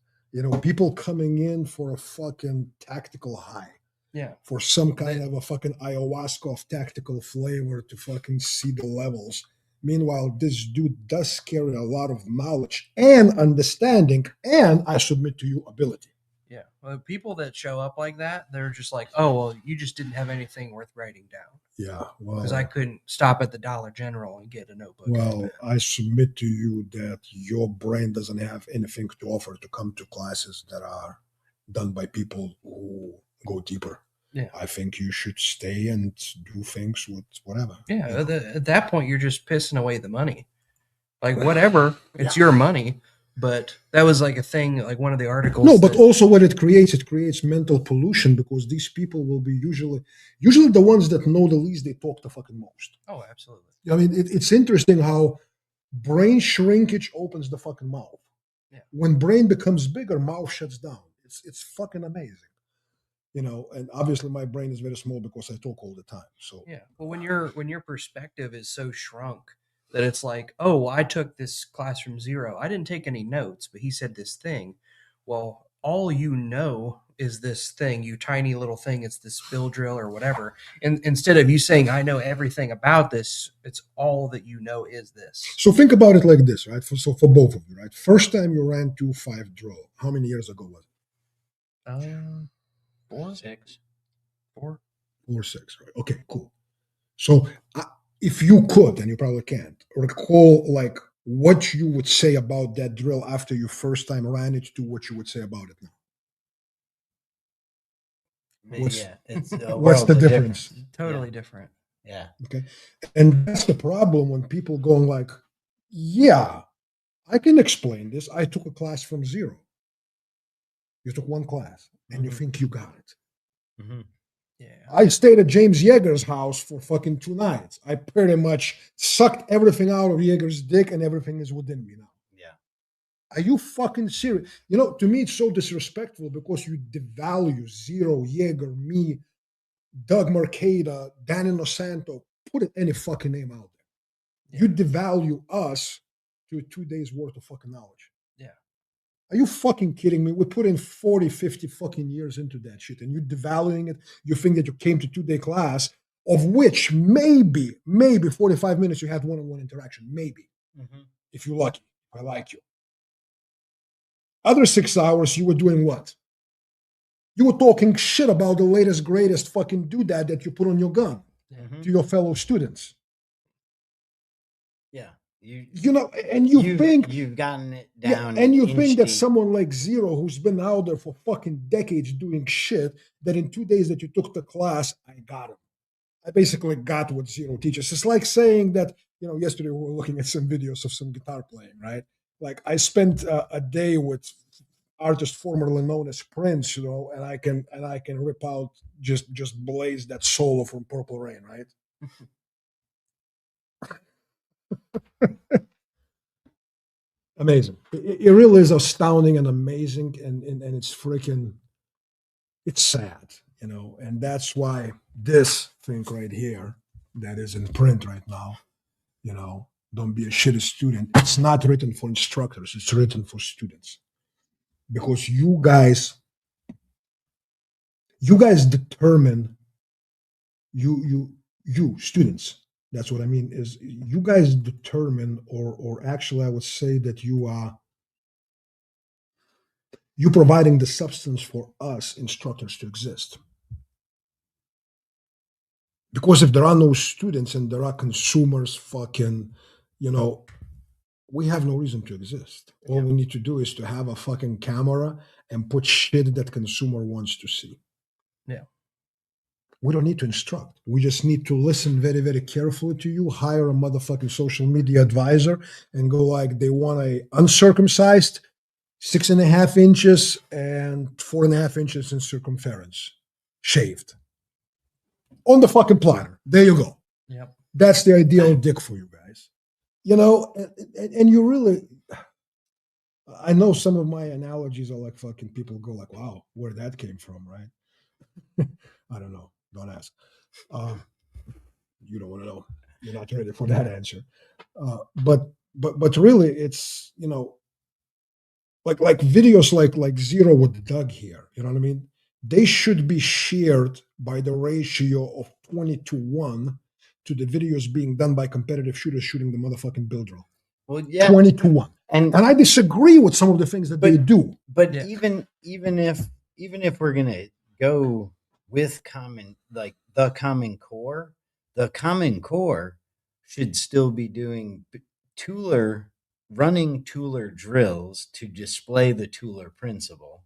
People coming in for a fucking tactical high. Yeah. For some kind of a fucking ayahuasca of tactical flavor to fucking see the levels. Meanwhile, this dude does carry a lot of knowledge and understanding, and I submit to you, ability. Yeah. Well, people that show up like that, they're just like, oh, well, you just didn't have anything worth writing down. Yeah. Well, because I couldn't stop at the Dollar General and get a notebook. Well, I submit to you that your brain doesn't have anything to offer to come to classes that are done by people who go deeper. Yeah. I think you should stay and do things with whatever. Yeah. At that point, you're just pissing away the money. Like, whatever, it's your money. But that was like a thing, like one of the articles. No, but also what it creates mental pollution, because these people will be usually the ones that know the least, they talk the fucking most. Oh, absolutely. I mean, it's interesting how brain shrinkage opens the fucking mouth. Yeah. When brain becomes bigger, mouth shuts down. It's fucking amazing. And obviously my brain is very small because I talk all the time. So yeah. Well, when your perspective is so shrunk that it's like, oh, I took this class from Zero. I didn't take any notes, but he said this thing. Well, all you know is this thing, you tiny little thing. It's this spill drill or whatever. And instead of you saying, I know everything about this, it's all that you know is this. So think about it like this, right? For both of you, right? First time you ran 2.5 drill, how many years ago was it? 4, 6. 4, 6, right? Okay, cool. So if you could, and you probably can't, recall like what you would say about that drill after you first time ran it to what you would say about it now. What's the difference? Totally different. Yeah. Okay. And that's the problem when people going like, yeah, I can explain this. I took a class from zero. You took one class and you think you got it. Yeah. I stayed at James Yeager's house for fucking 2 nights. I pretty much sucked everything out of Yeager's dick and everything is within me now. Yeah. Are you fucking serious? You know, to me, it's so disrespectful because you devalue Zero, Yeager, me, Doug Mercada, Danny Nosanto, put it any fucking name out there. You devalue us to 2 days worth of fucking knowledge. Yeah. Are you fucking kidding me? We put in 40, 50 fucking years into that shit and you're devaluing it. You think that you came to 2-day class, of which maybe 45 minutes you had one-on-one interaction. Maybe. If you're lucky. I like you. Other 6 hours, you were doing what? You were talking shit about the latest, greatest fucking doodad that you put on your gun to your fellow students. Yeah. You know, and you think you've gotten it down. And you think that deep. someone like Zero, who's been out there for fucking decades doing shit, that in 2 days that you took the class, I got him. I basically got what Zero teaches. It's like saying that, you know, yesterday we were looking at some videos of some guitar playing, right? Like I spent a day with artist formerly known as Prince, you know, and I can rip out just blaze that solo from Purple Rain, right? Amazing. It really is astounding and amazing, and it's freaking, it's sad, you know, and that's why this thing right here that is in print right now, you know, don't be a shitty student. It's not written for instructors. It's written for students. Because you guys determine, you students, that's what I mean, is you guys determine, or actually I would say that you're providing the substance for us instructors to exist. Because if there are no students and there are consumers fucking, you know, we have no reason to exist. All we need to do is to have a fucking camera and put shit that consumer wants to see. Yeah. We don't need to instruct. We just need to listen very, very carefully to you, hire a motherfucking social media advisor and go like, they want a uncircumcised 6.5 inches and 4.5 inches in circumference, shaved. On the fucking platter. There you go. Yep. That's the ideal dick for you guys. You know, and you really, I know some of my analogies are like fucking people go like, wow, where that came from, right? I don't know. Don't ask. You don't want to know. You're not ready for that answer. But really, it's, you know, like videos like Zero with Doug here. You know what I mean? They should be shared by the ratio of 20-1 to the videos being done by competitive shooters shooting the motherfucking bill drill. Well, yeah. 20-1. And I disagree with some of the things that they do. But even if we're gonna go with the Common Core should still be doing running Tueller drills to display the Tueller principle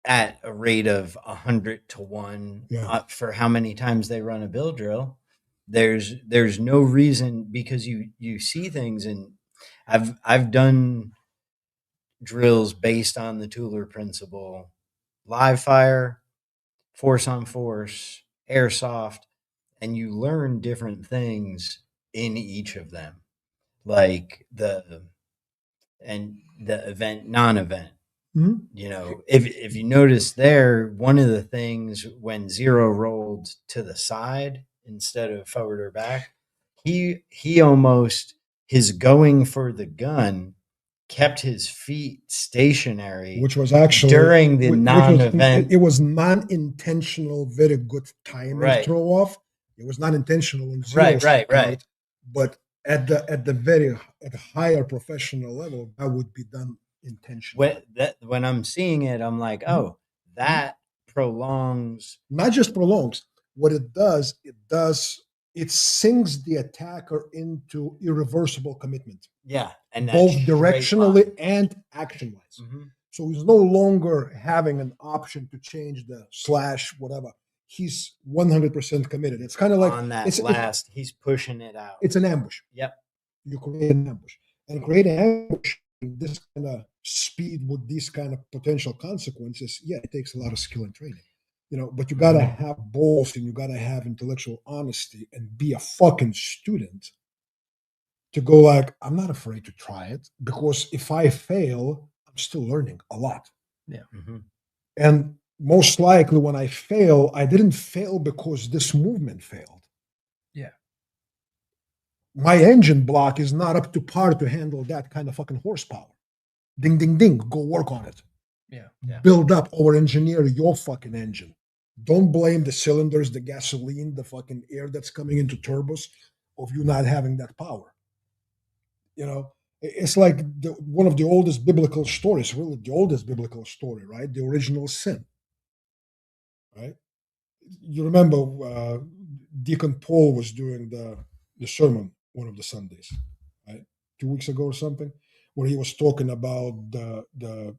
at a rate of 100-1 for how many times they run a bill drill. There's no reason, because you see things, and I've done drills based on the Tueller principle, live fire, force on force, airsoft, and you learn different things in each of them, like the event, non-event. Mm-hmm. You know, if you notice there, one of the things when Zero rolled to the side instead of forward or back, he almost, his going for the gun kept his feet stationary, which was actually during the non-event. It was non-intentional, very good timing throw off. It was not intentional in Zero's part, but at the higher professional level, that would be done intentionally. When I'm seeing it, I'm like, oh, that prolongs. Not just prolongs. What it does, it sinks the attacker into irreversible commitment. Yeah, and both directionally and action-wise. Mm-hmm. So he's no longer having an option to change the / whatever. He's 100% committed. It's kind of like on that he's pushing it out. It's an ambush. Yep. You create an ambush. and creating ambush at this kind of speed with these kind of potential consequences, yeah, it takes a lot of skill and training. But you gotta have balls and you gotta have intellectual honesty and be a fucking student to go like, I'm not afraid to try it, because if I fail, I'm still learning a lot. Yeah. Mhm. And most likely when I fail, I didn't fail because this movement failed. Yeah. My engine block is not up to par to handle that kind of fucking horsepower. Ding, ding, ding. Go work on it. Yeah. Build up, over engineer your fucking engine. Don't blame the cylinders, the gasoline, the fucking air that's coming into turbos of you not having that power. It's like one of the oldest biblical stories, really the oldest biblical story, right? The original sin, right? You remember Deacon Paul was doing the sermon one of the Sundays, right? 2 weeks ago or something, where he was talking about the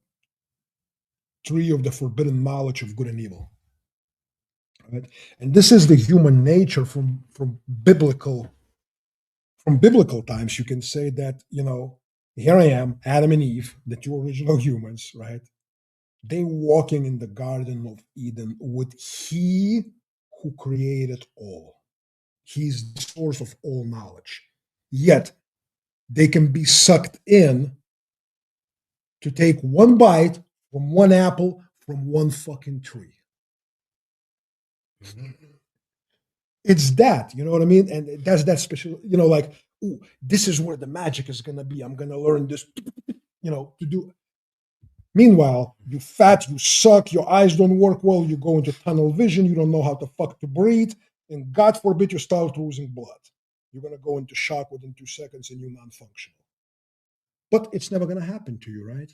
tree of the forbidden knowledge of good and evil. Right? And this is the human nature from biblical times. You can say that, here I am, Adam and Eve, the two original humans, right? They walking in the Garden of Eden with He who created all. He's the source of all knowledge. Yet they can be sucked in to take one bite from one apple from one fucking tree. It's that, you know what I mean? And that's that special, like, ooh, this is where the magic is going to be. I'm going to learn this, to do. Meanwhile, you fat, you suck, your eyes don't work well, you go into tunnel vision, you don't know how the fuck to breathe, and God forbid you start losing blood. You're going to go into shock within 2 seconds and you're non-functional. But it's never going to happen to you, right?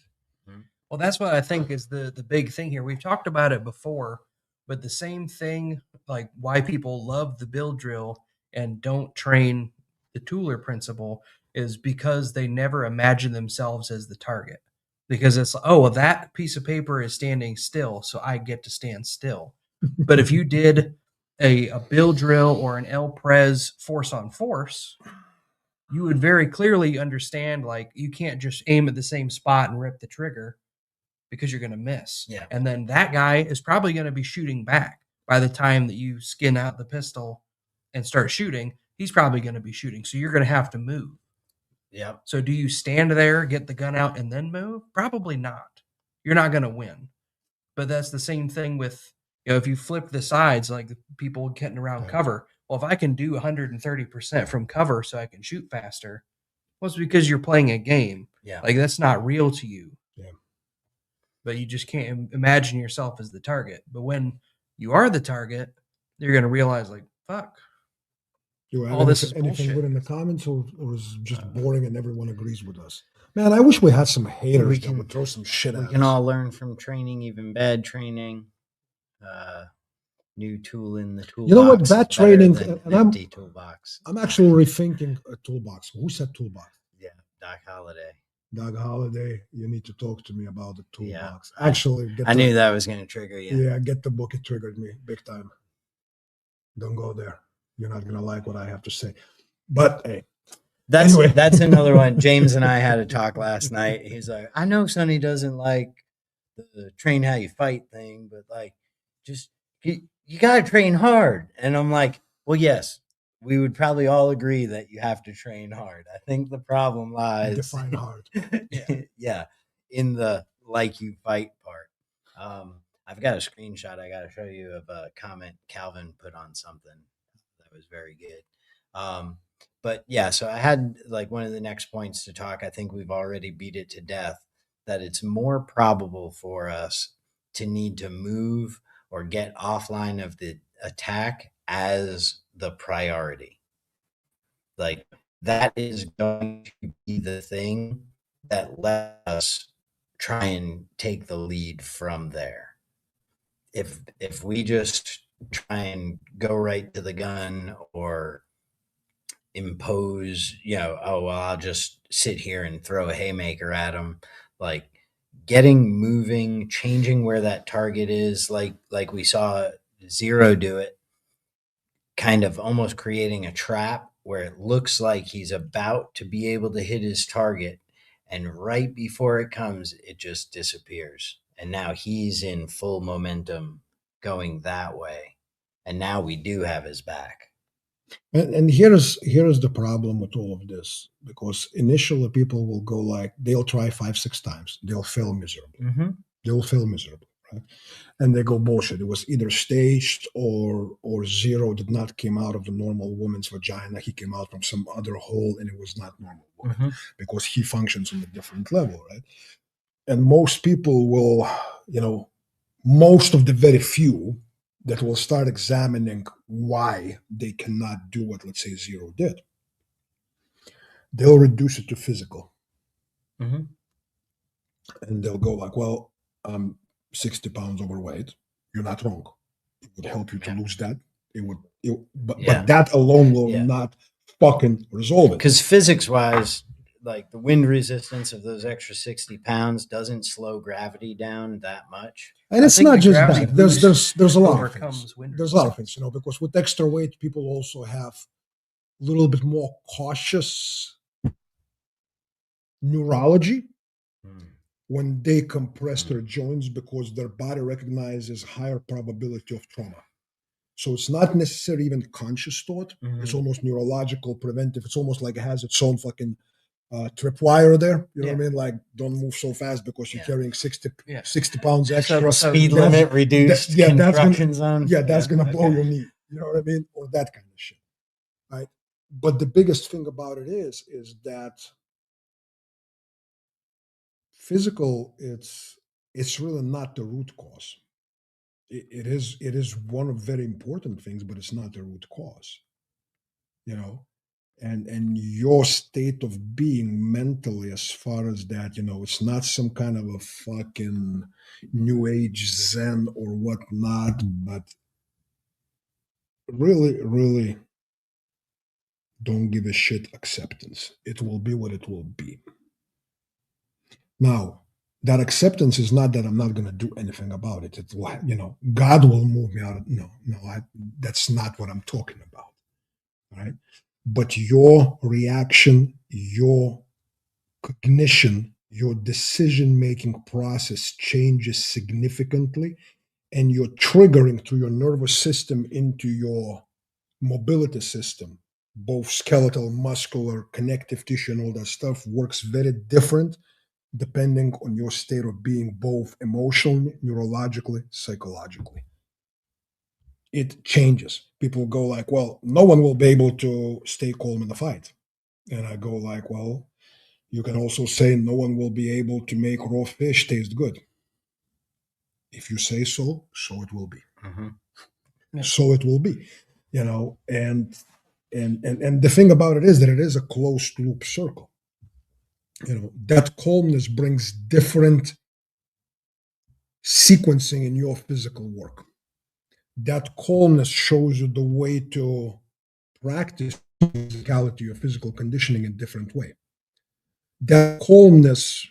Well, that's what I think is the big thing here. We've talked about it before, but the same thing, like why people love the build drill and don't train the Tueller principle, is because they never imagine themselves as the target. Because it's, oh, well, that piece of paper is standing still, so I get to stand still. But if you did a build drill or an L-Pres force on force, you would very clearly understand, like, you can't just aim at the same spot and rip the trigger, because you're going to miss. Yeah. And then that guy is probably going to be shooting back by the time that you skin out the pistol and start shooting. He's probably going to be shooting. So you're going to have to move. Yep. So do you stand there, get the gun out, and then move? Probably not. You're not going to win. But that's the same thing with, if you flip the sides, like the people getting around cover. Well, if I can do 130% from cover so I can shoot faster, well, it's because you're playing a game. Yeah. Like, that's not real to you. Yeah. But you just can't imagine yourself as the target. But when you are the target, you're going to realize, like, fuck. Do you have All this is anything bullshit. good in the comments, or is it just boring and everyone agrees with us? Man, I wish we had some haters We that can- would throw some shit at We us. can all learn from training, even bad training. New tool in the toolbox. You know what? is Bad better training, than and an I'm- empty toolbox. I'm actually rethinking a toolbox. Who said toolbox? Yeah, Doc Holliday. Doug Holliday, you need to talk to me about the Yeah. toolbox. Actually, I knew that was going to trigger you. Yeah, get the book. It triggered me big time. Don't go there. You're not going to like what I have to say. But hey, anyway. That's another one. James and I had a talk last night. He's like, I know Sonny doesn't like the train how you fight thing, but like, just you got to train hard. And I'm like, well, yes, we would probably all agree that you have to train hard. I think the problem lies define hard. yeah, in the like you fight part. I've got a screenshot I got to show you of a comment Calvin put on something that was very good. But yeah, so I had like one of the next points to talk. I think we've already beat it to death, that it's more probable for us to need to move or get offline of the attack as the priority. Like, that is going to be the thing that let us try and take the lead from there. If we just try and go right to the gun or impose, oh, well, I'll just sit here and throw a haymaker at them, like getting moving, changing where that target is, like we saw Zero do it, kind of almost creating a trap where it looks like he's about to be able to hit his target, and right before it comes, it just disappears. And now he's in full momentum going that way. And now we do have his back. And here's the problem with all of this, because initially people will go like, they'll try 5-6 times, they'll fail miserably. Mm-hmm. They'll fail miserably, right? And they go, bullshit. It was either staged or zero did not came out of the normal woman's vagina. He came out from some other hole, and it was not normal woman, Mm-hmm. because he functions on a different level, right? And most people will, most of the very few that will start examining why they cannot do what, let's say, zero did, they'll reduce it to physical. Mm-hmm. And they'll go like, well, I'm 60 pounds overweight. You're not wrong. It would help you to lose that. But that alone will not fucking resolve it. Because physics-wise, like the wind resistance of those extra 60 pounds doesn't slow gravity down that much. And it's not just that. There's a lot of overcomes things. wind There's a lot of things, because with extra weight, people also have a little bit more cautious neurology when they compress their joints, because their body recognizes higher probability of trauma. So it's not necessarily even conscious thought. Mm-hmm. It's almost neurological, preventive. It's almost like it has its own fucking tripwire there. You know what I mean? Like, don't move so fast because you're carrying 60 pounds extra. Speed limit reduced. Construction zone. Yeah, that's going to blow your knee. You know what I mean? Or that kind of shit. Right? But the biggest thing about it is that physical, it's really not the root cause. It is one of very important things, but it's not the root cause. And your state of being mentally, as far as that, it's not some kind of a fucking new age Zen or whatnot, but really, really don't give a shit acceptance. It will be what it will be. Now, that acceptance is not that I'm not going to do anything about it. It's like, God will move me out of, that's not what I'm talking about. Right? But your reaction, your cognition, your decision-making process changes significantly, and you're triggering through your nervous system into your mobility system, both skeletal, muscular, connective tissue, and all that stuff works very different depending on your state of being, both emotionally, neurologically, psychologically. It changes. People go like, well, no one will be able to stay calm in the fight. And I go like, well, you can also say no one will be able to make raw fish taste good. If you say so, so it will be. Mm-hmm. Yeah. So it will be, and the thing about it is that it is a closed loop circle. That calmness brings different sequencing in your physical work. That calmness shows you the way to practice physicality, your physical conditioning in a different way. That calmness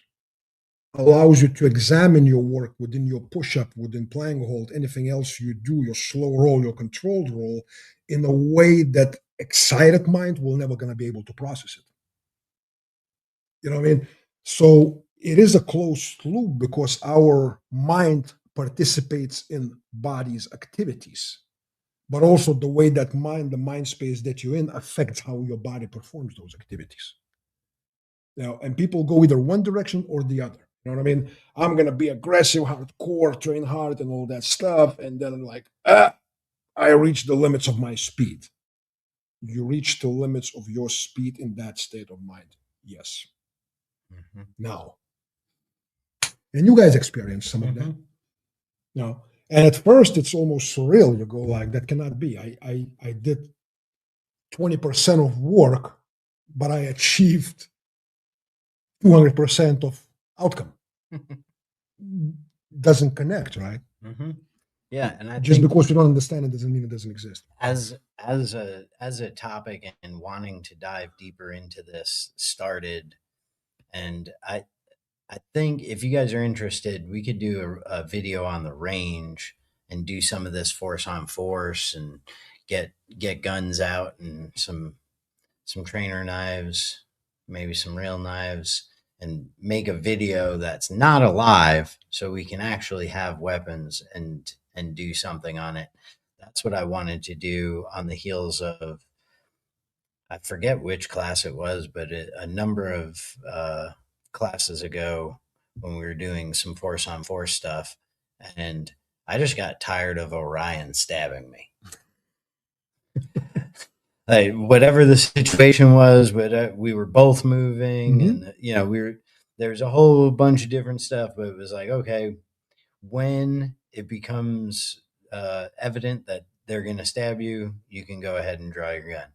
allows you to examine your work within your push-up, within plank hold, anything else you do, your slow roll, your controlled roll, in a way that excited mind will never going to be able to process it. You know what I mean? So it is a closed loop because our mind participates in body's activities, but also the way that the mind space that you're in affects how your body performs those activities. And people go either one direction or the other. You know what I mean? I'm going to be aggressive, hardcore, train hard and all that stuff. And then I'm like, I reach the limits of my speed. You reach the limits of your speed in that state of mind. Yes. Mm-hmm. Now, and you guys experience some of that. And at first it's almost surreal. You go like, that cannot be. I did 20% of work, but I achieved 200% of outcome. Doesn't connect, right? Mm-hmm. Yeah, and I just because you don't understand it doesn't mean it doesn't exist. As a topic and wanting to dive deeper into this started, and I think if you guys are interested, we could do a video on the range and do some of this force on force and get guns out and some some trainer knives, maybe some real knives, and make a video that's not alive so we can actually have weapons and do something on it. That's what I wanted to do on the heels of, I forget which class it was, but a number of classes ago when we were doing some force on force stuff, and I just got tired of Orion stabbing me. Like, whatever the situation was, but we were both moving, and there's a whole bunch of different stuff. But it was like, okay, when it becomes evident that they're going to stab you, you can go ahead and draw your gun.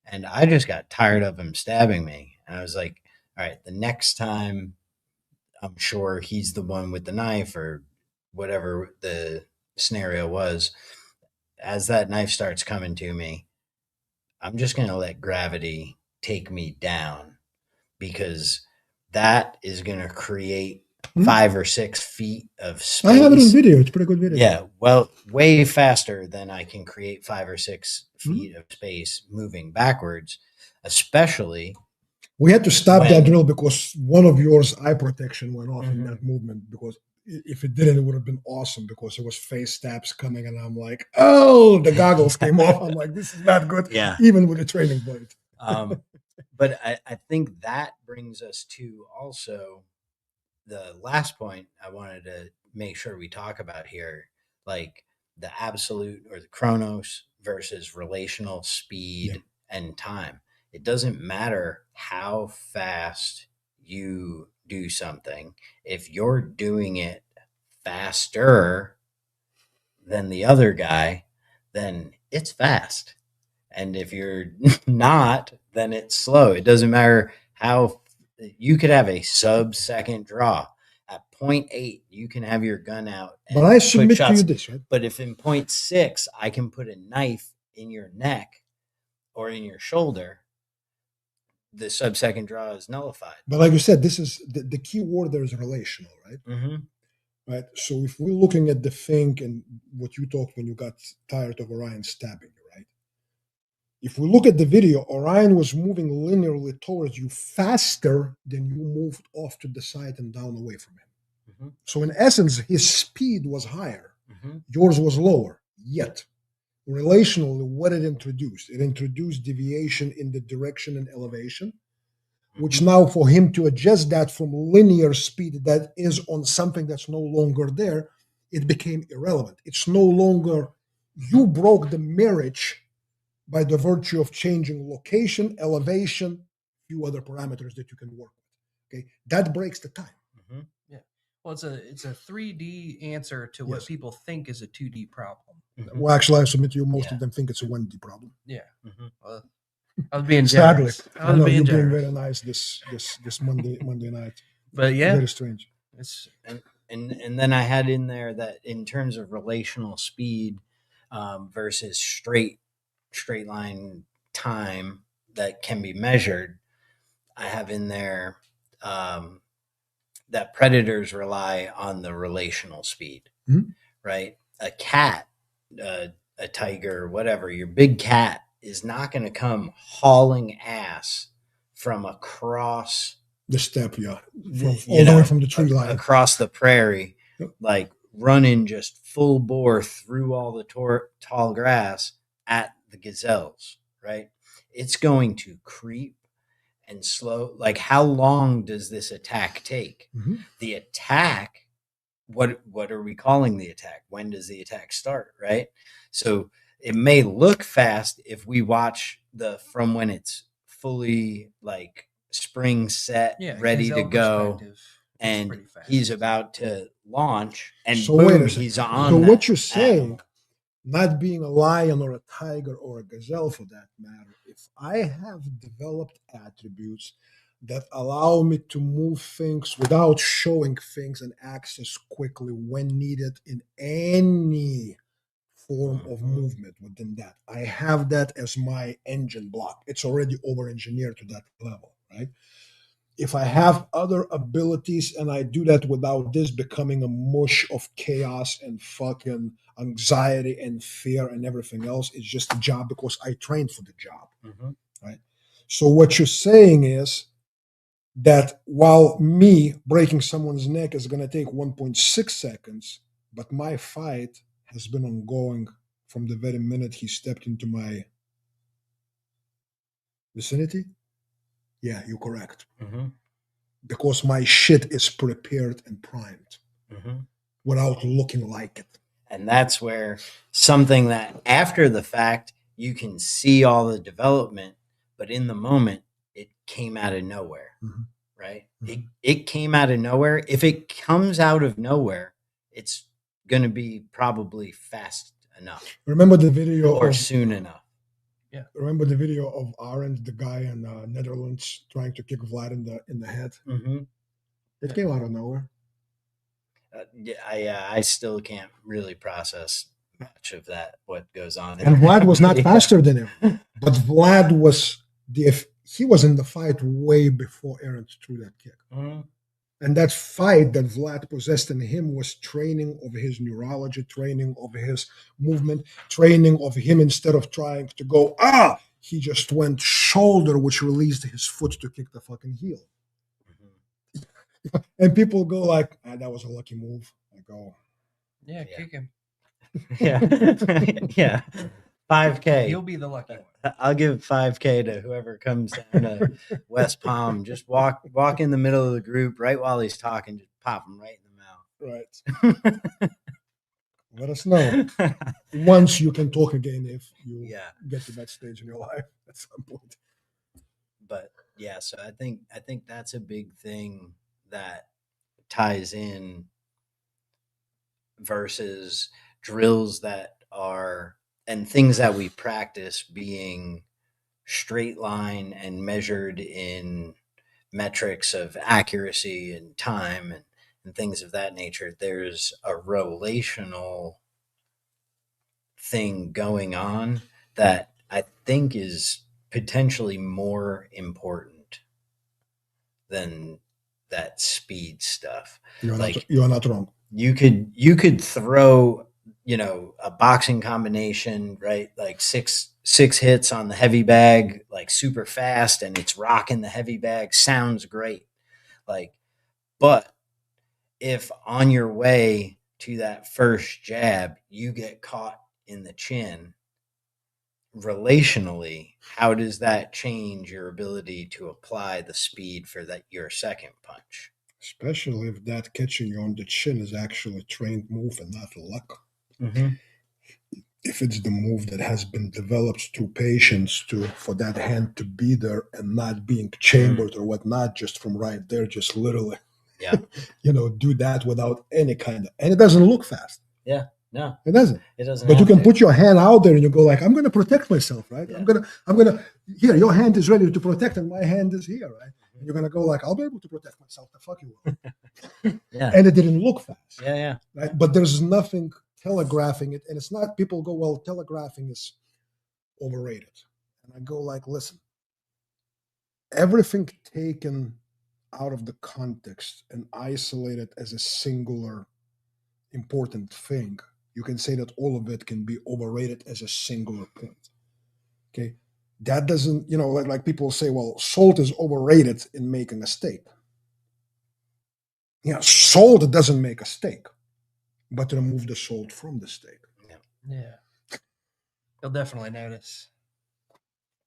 And I just got tired of him stabbing me, and I was like, all right, the next time, I'm sure he's the one with the knife or whatever the scenario was. As that knife starts coming to me, I'm just going to let gravity take me down, because that is going to create 5 or 6 feet of space. I have it in video. It's a pretty good video. Yeah, well, way faster than I can create 5 or 6 feet of space moving backwards, especially. We had to stop that drill because one of yours eye protection went off in that movement, because if it didn't, it would have been awesome, because it was face stabs coming, and I'm like, oh, the goggles came off. I'm like, this is not good, even with a training blade. But I think that brings us to also the last point I wanted to make sure we talk about here, like the absolute or the chronos versus relational speed and time. It doesn't matter how fast you do something. If you're doing it faster than the other guy, then it's fast. And if you're not, then it's slow. It doesn't matter how. You could have a sub-second draw. At 0.8, you can have your gun out. But I submit to you this, right? But if in 0.6, I can put a knife in your neck or in your shoulder, the sub-second draw is nullified. But like you said, this is the key word there is relational, right? Right. So if we're looking at the thing and what you talked when you got tired of Orion stabbing you, right? If we look at the video, Orion was moving linearly towards you faster than you moved off to the side and down away from him. So in essence, his speed was higher. Yours was lower. Yet, relationally, what it introduced? It introduced deviation in the direction and elevation, which now for him to adjust that from linear speed that is on something that's no longer there, it became irrelevant. It's no longer, you broke the marriage by the virtue of changing location, elevation, few other parameters that you can work with. Okay, that breaks the time. Yeah. Well, it's a 3D answer to what people think is a 2D problem. Well, actually, I submit to you, most of them think it's a 1D problem. Yeah. Well, I was being generous. Sadly, I know you're being very nice this Monday night. But yeah, very strange. It's and then I had in there that in terms of relational speed versus straight line time that can be measured, I have in there that predators rely on the relational speed, right? A cat, a tiger, whatever, your big cat is not going to come hauling ass from across the steppe, all the way from the tree line across the prairie, like running just full bore through all the tall grass at the gazelles, right? It's going to creep and slow. Like, how long does this attack take? The attack, what are we calling the attack? When does the attack start, right? So it may look fast if we watch from when it's fully like spring set, ready to go, and he's about to launch, and so boom, he's on. So what you're saying, not being a lion or a tiger or a gazelle for that matter, if I have developed attributes that allow me to move things without showing things and access quickly when needed in any form of movement within that, I have that as my engine block. It's already over-engineered to that level, right? If I have other abilities and I do that without this becoming a mush of chaos and fucking anxiety and fear and everything else, it's just a job because I trained for the job, right? So what you're saying is that while me breaking someone's neck is going to take 1.6 seconds, but my fight has been ongoing from the very minute he stepped into my vicinity. Yeah, you're correct. Mm-hmm. Because my shit is prepared and primed Mm-hmm. without looking like it. And that's where something that after the fact you can see all the development, but in the moment it came out of nowhere. Mm-hmm. Right? Mhm. It came out of nowhere. If it comes out of nowhere, it's going to be probably fast enough Remember the video or of soon enough. remember the video of Arendt, the guy in Netherlands, trying to kick Vlad in the head. Mm-hmm. It came out of nowhere. I still can't really process much of that. What goes on? And Vlad was not Yeah. faster than him, but Vlad was he was in the fight way before Arendt threw that kick. Mhm. And that fight that Vlad possessed in him was training of his neurology, training of his movement, training of him instead of trying to go, he just went shoulder, which released his foot to kick the fucking heel. Mhm. And people go like, that was a lucky move. I go, Yeah, Yeah. kick him. Yeah. Yeah. 5K. He'll be the lucky one. I'll give 5K to whoever comes down to West Palm. Just walk in the middle of the group right while he's talking. Just pop him right in the mouth. right. Let us know once you can talk again if you Yeah. get to that stage in your life at some point. But yeah, so I think that's a big thing that ties in versus drills that are and things that we practice being straight line and measured in metrics of accuracy and time and things of that nature. There's a relational thing going on that I think is potentially more important than that speed stuff. You Like are not wrong. you could throw, a boxing combination, right? Like six hits on the heavy bag, like super fast, and it's rocking the heavy bag. Sounds great. Like, but if on your way to that first jab, you get caught in the chin, relationally, how does that change your ability to apply the speed for your second punch? Especially if that catching you on the chin is actually a trained move and not luck. Mm-hmm. If it's the move that has been developed through patience for that hand to be there and not being chambered or whatnot, just from right there, just literally, Yeah. Do that without any kind of, and it doesn't look fast. Yeah. No, It doesn't. it doesn't. But you have can to. put your hand out there and you go like, I'm going to protect myself, right? Yeah. I'm gonna. Here, your hand is ready to protect, and my hand is here, right? And you're gonna go like, I'll be able to protect myself. The fuck you will. Yeah. And it didn't look fast. Yeah. Right? But there's nothing telegraphing it, and it's not. People go, well, telegraphing is overrated, and I go like, listen, everything taken out of the context and isolated as a singular important thing, you can say that all of it can be overrated as a singular point. Okay, that doesn't, like people say, well, salt is overrated in making a steak. Yeah, salt doesn't make a steak, but remove the salt from the steak. Yeah. You'll definitely notice.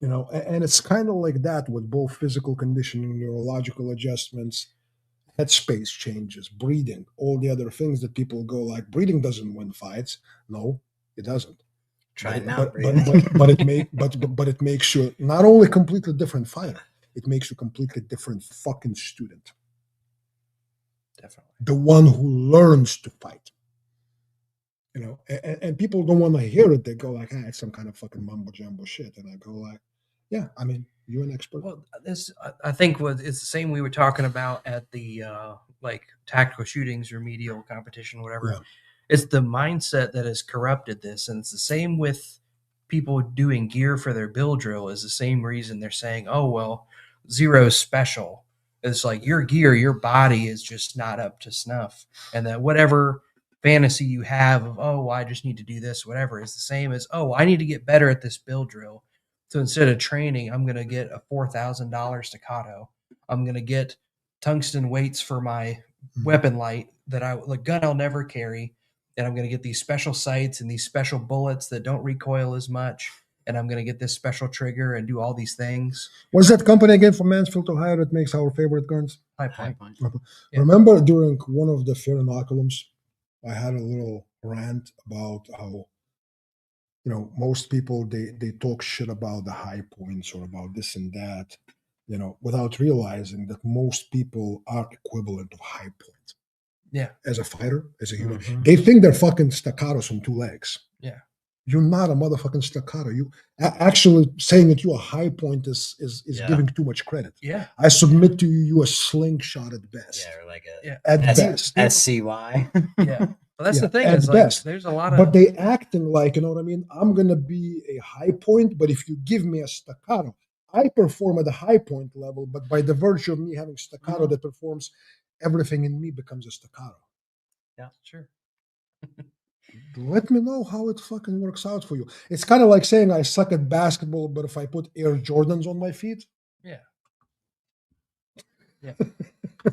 And it's kind of like that with both physical conditioning, neurological adjustments, headspace changes, breathing, all the other things that people go like, breathing doesn't win fights. No, it doesn't. Try but, not but, breathing. but it makes you not only a completely different fighter, it makes you a completely different fucking student. Definitely. The one who learns to fight. And people don't want to hear it. They go like, it's some kind of fucking mumbo jumbo shit. And I go like, yeah, I mean, you're an expert. Well, I think it's the same we were talking about at the like tactical shootings, remedial competition, whatever. Yeah. It's the mindset that has corrupted this, and it's the same with people doing gear for their bill drill. Is the same reason they're saying, "Oh well, zero's special." It's like your gear, your body is just not up to snuff, and that whatever fantasy you have of, oh, I just need to do this, whatever, is the same as, oh, I need to get better at this bill drill. So instead of training, I'm going to get a $4,000 staccato. I'm going to get tungsten weights for my weapon light the gun I'll never carry. And I'm going to get these special sights and these special bullets that don't recoil as much. And I'm going to get this special trigger and do all these things. What's that company again from Mansfield, Ohio, that makes our favorite guns? High Point. Yeah. Remember during one of the fair inoculums, I had a little rant about how, you know, most people they talk shit about the high points or about this and that, you know, without realizing that most people are equivalent of high point. Yeah. As a fighter, as a human, they think they're fucking staccatos on two legs. Yeah. You're not a motherfucking staccato. You actually saying that you're a high point is giving too much credit. Yeah. I submit to you, you a slingshot at best. Yeah, or like at best. SCY. Yeah. Well, that's the thing. At Is best. There's a lot of. But they acting like, you know what I mean? I'm gonna be a high point, but if you give me a staccato, I perform at the high point level. But by the virtue of me having staccato that performs, everything in me becomes a staccato. Yeah, sure. Let me know how it fucking works out for you. It's kind of like saying I suck at basketball, but if I put Air Jordans on my feet. Yeah. Yeah.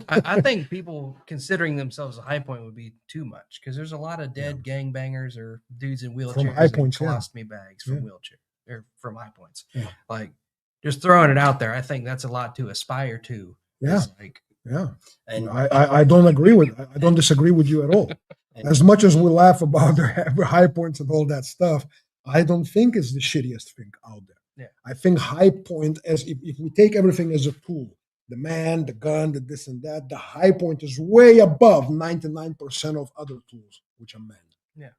I think people considering themselves a high point would be too much because there's a lot of dead gangbangers or dudes in wheelchairs from high points, colostomy bags from wheelchair or from high points. Yeah. Like just throwing it out there, I think that's a lot to aspire to. Yeah. Like, yeah. And I don't agree with I don't disagree with you at all. As much as we laugh about the high points and all that stuff, I don't think it's the shittiest thing out there. Yeah. I think high point, as if we take everything as a tool, the man, the gun, the this and that, the high point is way above 99% of other tools, which are men. Yeah.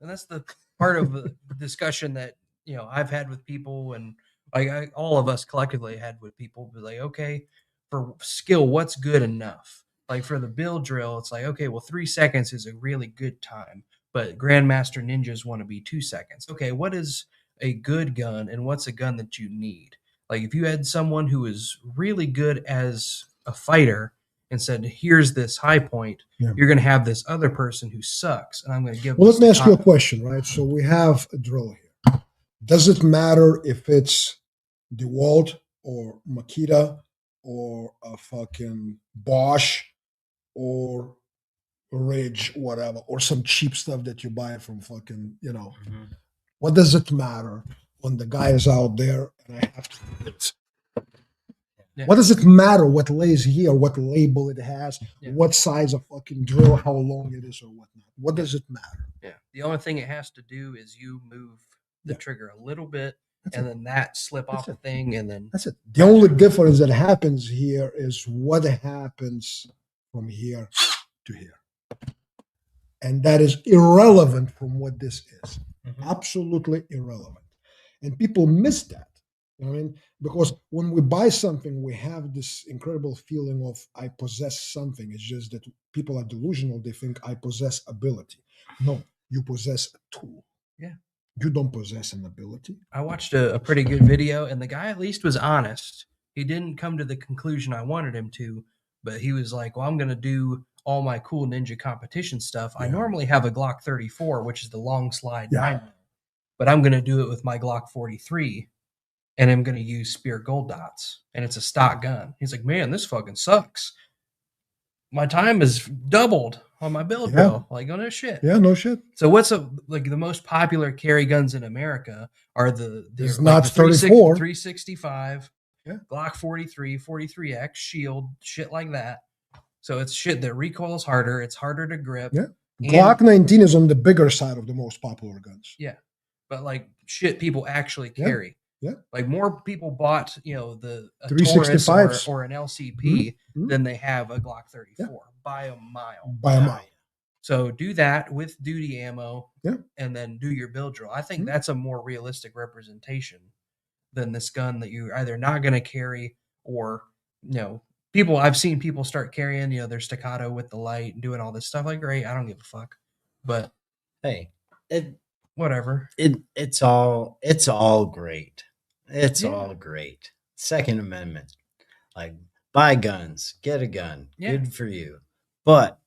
And that's the part of the discussion that, you know, I've had with people and like all of us collectively had with people be like, okay, for skill, what's good enough? Like for the build drill, it's like, okay, well, 3 seconds is a really good time, but Grandmaster Ninjas want to be 2 seconds. Okay, what is a good gun and what's a gun that you need? Like if you had someone who is really good as a fighter and said, here's this high point, you're going to have this other person who sucks. And I'm going to give Well, let me ask you a question, right? So we have a drill here. Does it matter if it's DeWalt or Makita or a fucking Bosch or Ridge, whatever, or some cheap stuff that you buy from fucking, you know, what does it matter when the guy is out there and I have to do this? Yeah. What does it matter what lays here, what label it has, what size of fucking drill, how long it is or whatnot? What does it matter? Yeah. The only thing it has to do is you move the trigger a little bit then that slip off the thing and then that's it. The only difference that happens here is what happens from here to here. And that is irrelevant from what this is. Absolutely irrelevant. And people miss that. You know what I mean? Because when we buy something, we have this incredible feeling of I possess something. It's just that people are delusional. They think I possess ability. No, you possess a tool. Yeah. You don't possess an ability. I watched a pretty good video, and the guy at least was honest. He didn't come to the conclusion I wanted him to, but he was like, well, I'm going to do all my cool ninja competition stuff. I normally have a Glock 34, which is the long slide 9, but I'm going to do it with my Glock 43, and I'm going to use Spear Gold Dots, and it's a stock gun. He's like, man, this fucking sucks. My time is doubled on my build drill. Like, oh, no shit. Yeah, no shit. So what's like the most popular carry guns in America are the not 34, 365, Glock 43, 43X, Shield, shit like that. So it's shit that recoils harder. It's harder to grip. Yeah. Glock 19 is on the bigger side of the most popular guns. Yeah. But like shit people actually carry. Yeah. Like more people bought, you know, the 365s or an LCP than they have a Glock 34 by a mile. By a mile. So do that with duty ammo Yeah. and then do your build drill. I think that's a more realistic representation than this gun that you're either not going to carry or, you know, I've seen people start carrying, you know, their staccato with the light and doing all this stuff. Like, great, I don't give a fuck. But hey, whatever. It's all great. It's all great. Second Amendment, like buy guns, get a gun, good for you. But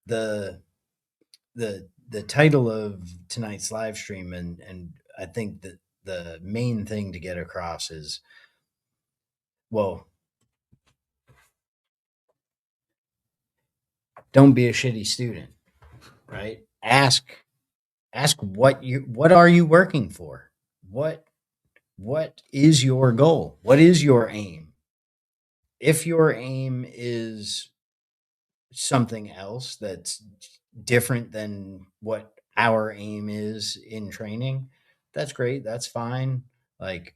the title of tonight's live stream, and I think that the main thing to get across is, well, don't be a shitty student, right? Ask what are you working for? What is your goal? What is your aim? If your aim is something else that's different than what our aim is in training, that's great. That's fine. Like,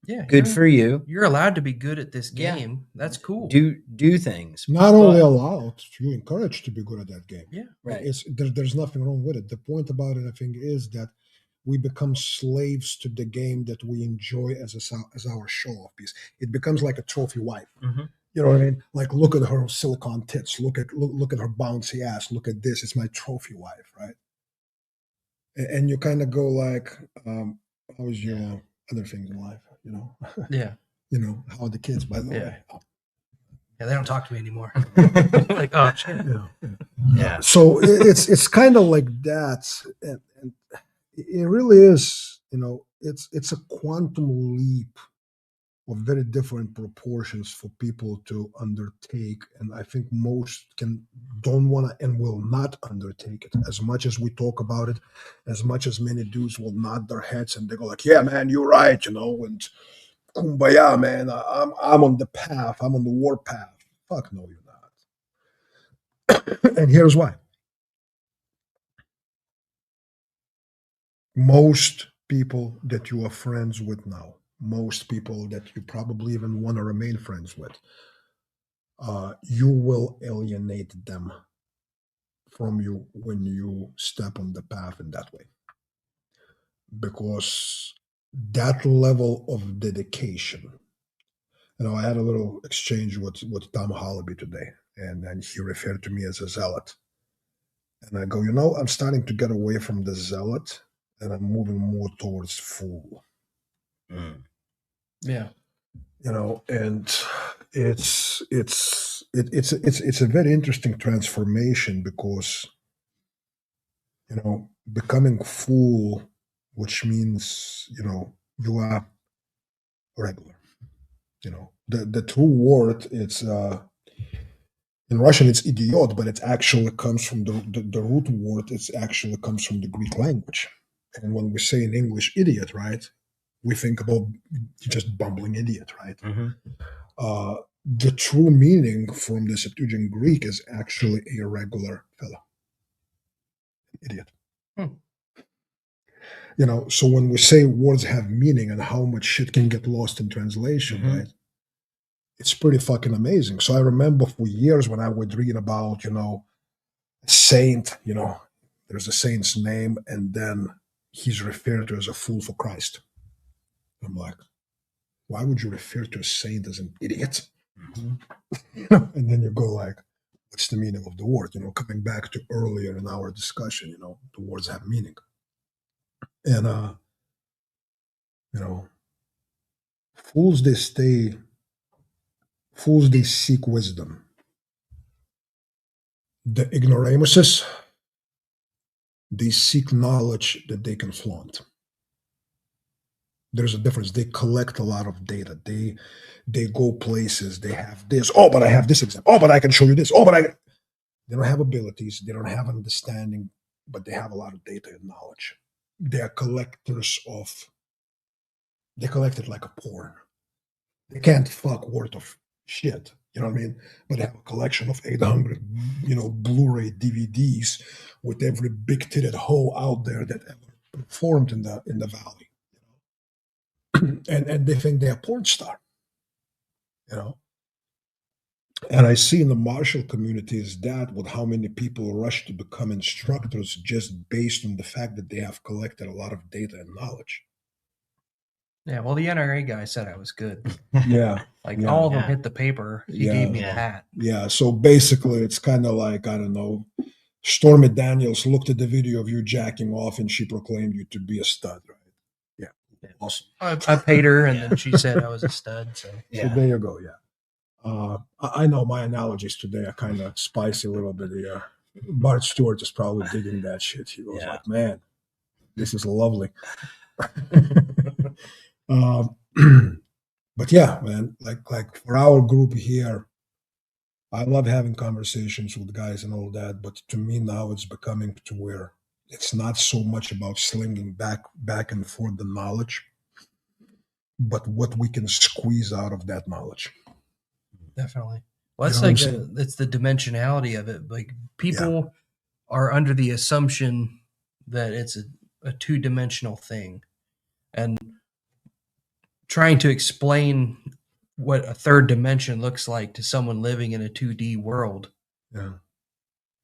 Yeah, good for you. You're allowed to be good at this Yeah. game. That's cool. Do things. Not only but- allowed, you're encouraged to be good at that game. Yeah. Right. There's nothing wrong with it. The point about it, I think, is that we become slaves to the game that we enjoy as our show off piece. It becomes like a trophy wife. Mhm. You know what I mean? Like, look at her silicone tits. Look at her bouncy ass. Look at this. It's my trophy wife, right? And you kind of go like, how is your other things in life? You know? Yeah. You know, how are the kids, by the way? Yeah, they don't talk to me anymore. Like, oh shit. Yeah. So it's kind of like that, and it really is. You know, it's a quantum leap of very different proportions for people to undertake, and I think most don't want to and will not undertake it. As much as we talk about it, as much as many dudes will nod their heads and they go like, "Yeah, man, you're right," you know, and kumbaya, man, I'm on the path, I'm on the warpath. Fuck no, you're not. And here's why. Most people that you are friends with now, most people that you probably even want to remain friends with, you will alienate them from you when you step on the path in that way. Because that level of dedication, you know, I had a little exchange with Tom Hollaby today, and he referred to me as a zealot. And I go, you know, I'm starting to get away from the zealot and I'm moving more towards fool. Yeah. You know, and it's a very interesting transformation because, you know, becoming fool, which means, you know, you are regular. You know, the true word, it's in Russian it's idiot, but it actually comes from the root word. It actually comes from the Greek language. And when we say in English idiot, right, we think about just bumbling idiot, right? The true meaning from the Septuagint Greek is actually a regular fellow, idiot. You know, so when we say words have meaning and how much shit can get lost in translation, right? It's pretty fucking amazing. So I remember for years when I would read about, you know, a saint, you know, there's a saint's name, and then he's referred to as a fool for Christ. I'm like, why would you refer to a saint as an idiot? You know, and then you go like, what's the meaning of the word? You know, coming back to earlier in our discussion, you know, the words have meaning. And you know, fools they seek wisdom. The ignoramuses, they seek knowledge that they can flaunt. There's a difference. They collect a lot of data. They go places. They have this. Oh, but I have this example. Oh, but I can show you this. Oh, but they don't have abilities. They don't have understanding, but they have a lot of data and knowledge. They are collectors of. They collect it like a porn. They can't fuck worth of shit. You know what I mean? But they have a collection of 800, you know, Blu-ray DVDs with every big-titted hoe out there that ever performed in the valley. And they think they're a porn star. You know? And I see in the martial communities that with how many people rush to become instructors just based on the fact that they have collected a lot of data and knowledge. Yeah, well, the NRA guy said I was good. Yeah. Like Yeah. all of them Yeah. hit the paper. He Yeah. gave me Yeah. the hat. Yeah, so basically it's kind of like, I don't know, Stormy Daniels looked at the video of you jacking off and she proclaimed you to be a stud, right? Yeah, awesome. I paid her, and then she said I was a stud. So So there you go, yeah. I know my analogies today are kind of spicy a little bit here. Bart Stewart is probably digging that shit. He goes Yeah. like, man, this is lovely. Um, but yeah, man, like for our group here, I love having conversations with guys and all that. But to me now, it's becoming to where it's not so much about slinging back and forth the knowledge, but what we can squeeze out of that knowledge. Definitely. Well, You that's know what I'm like saying? it's the dimensionality of it. Like people are under the assumption that it's a two-dimensional thing, and trying to explain what a third dimension looks like to someone living in a 2D world. Yeah,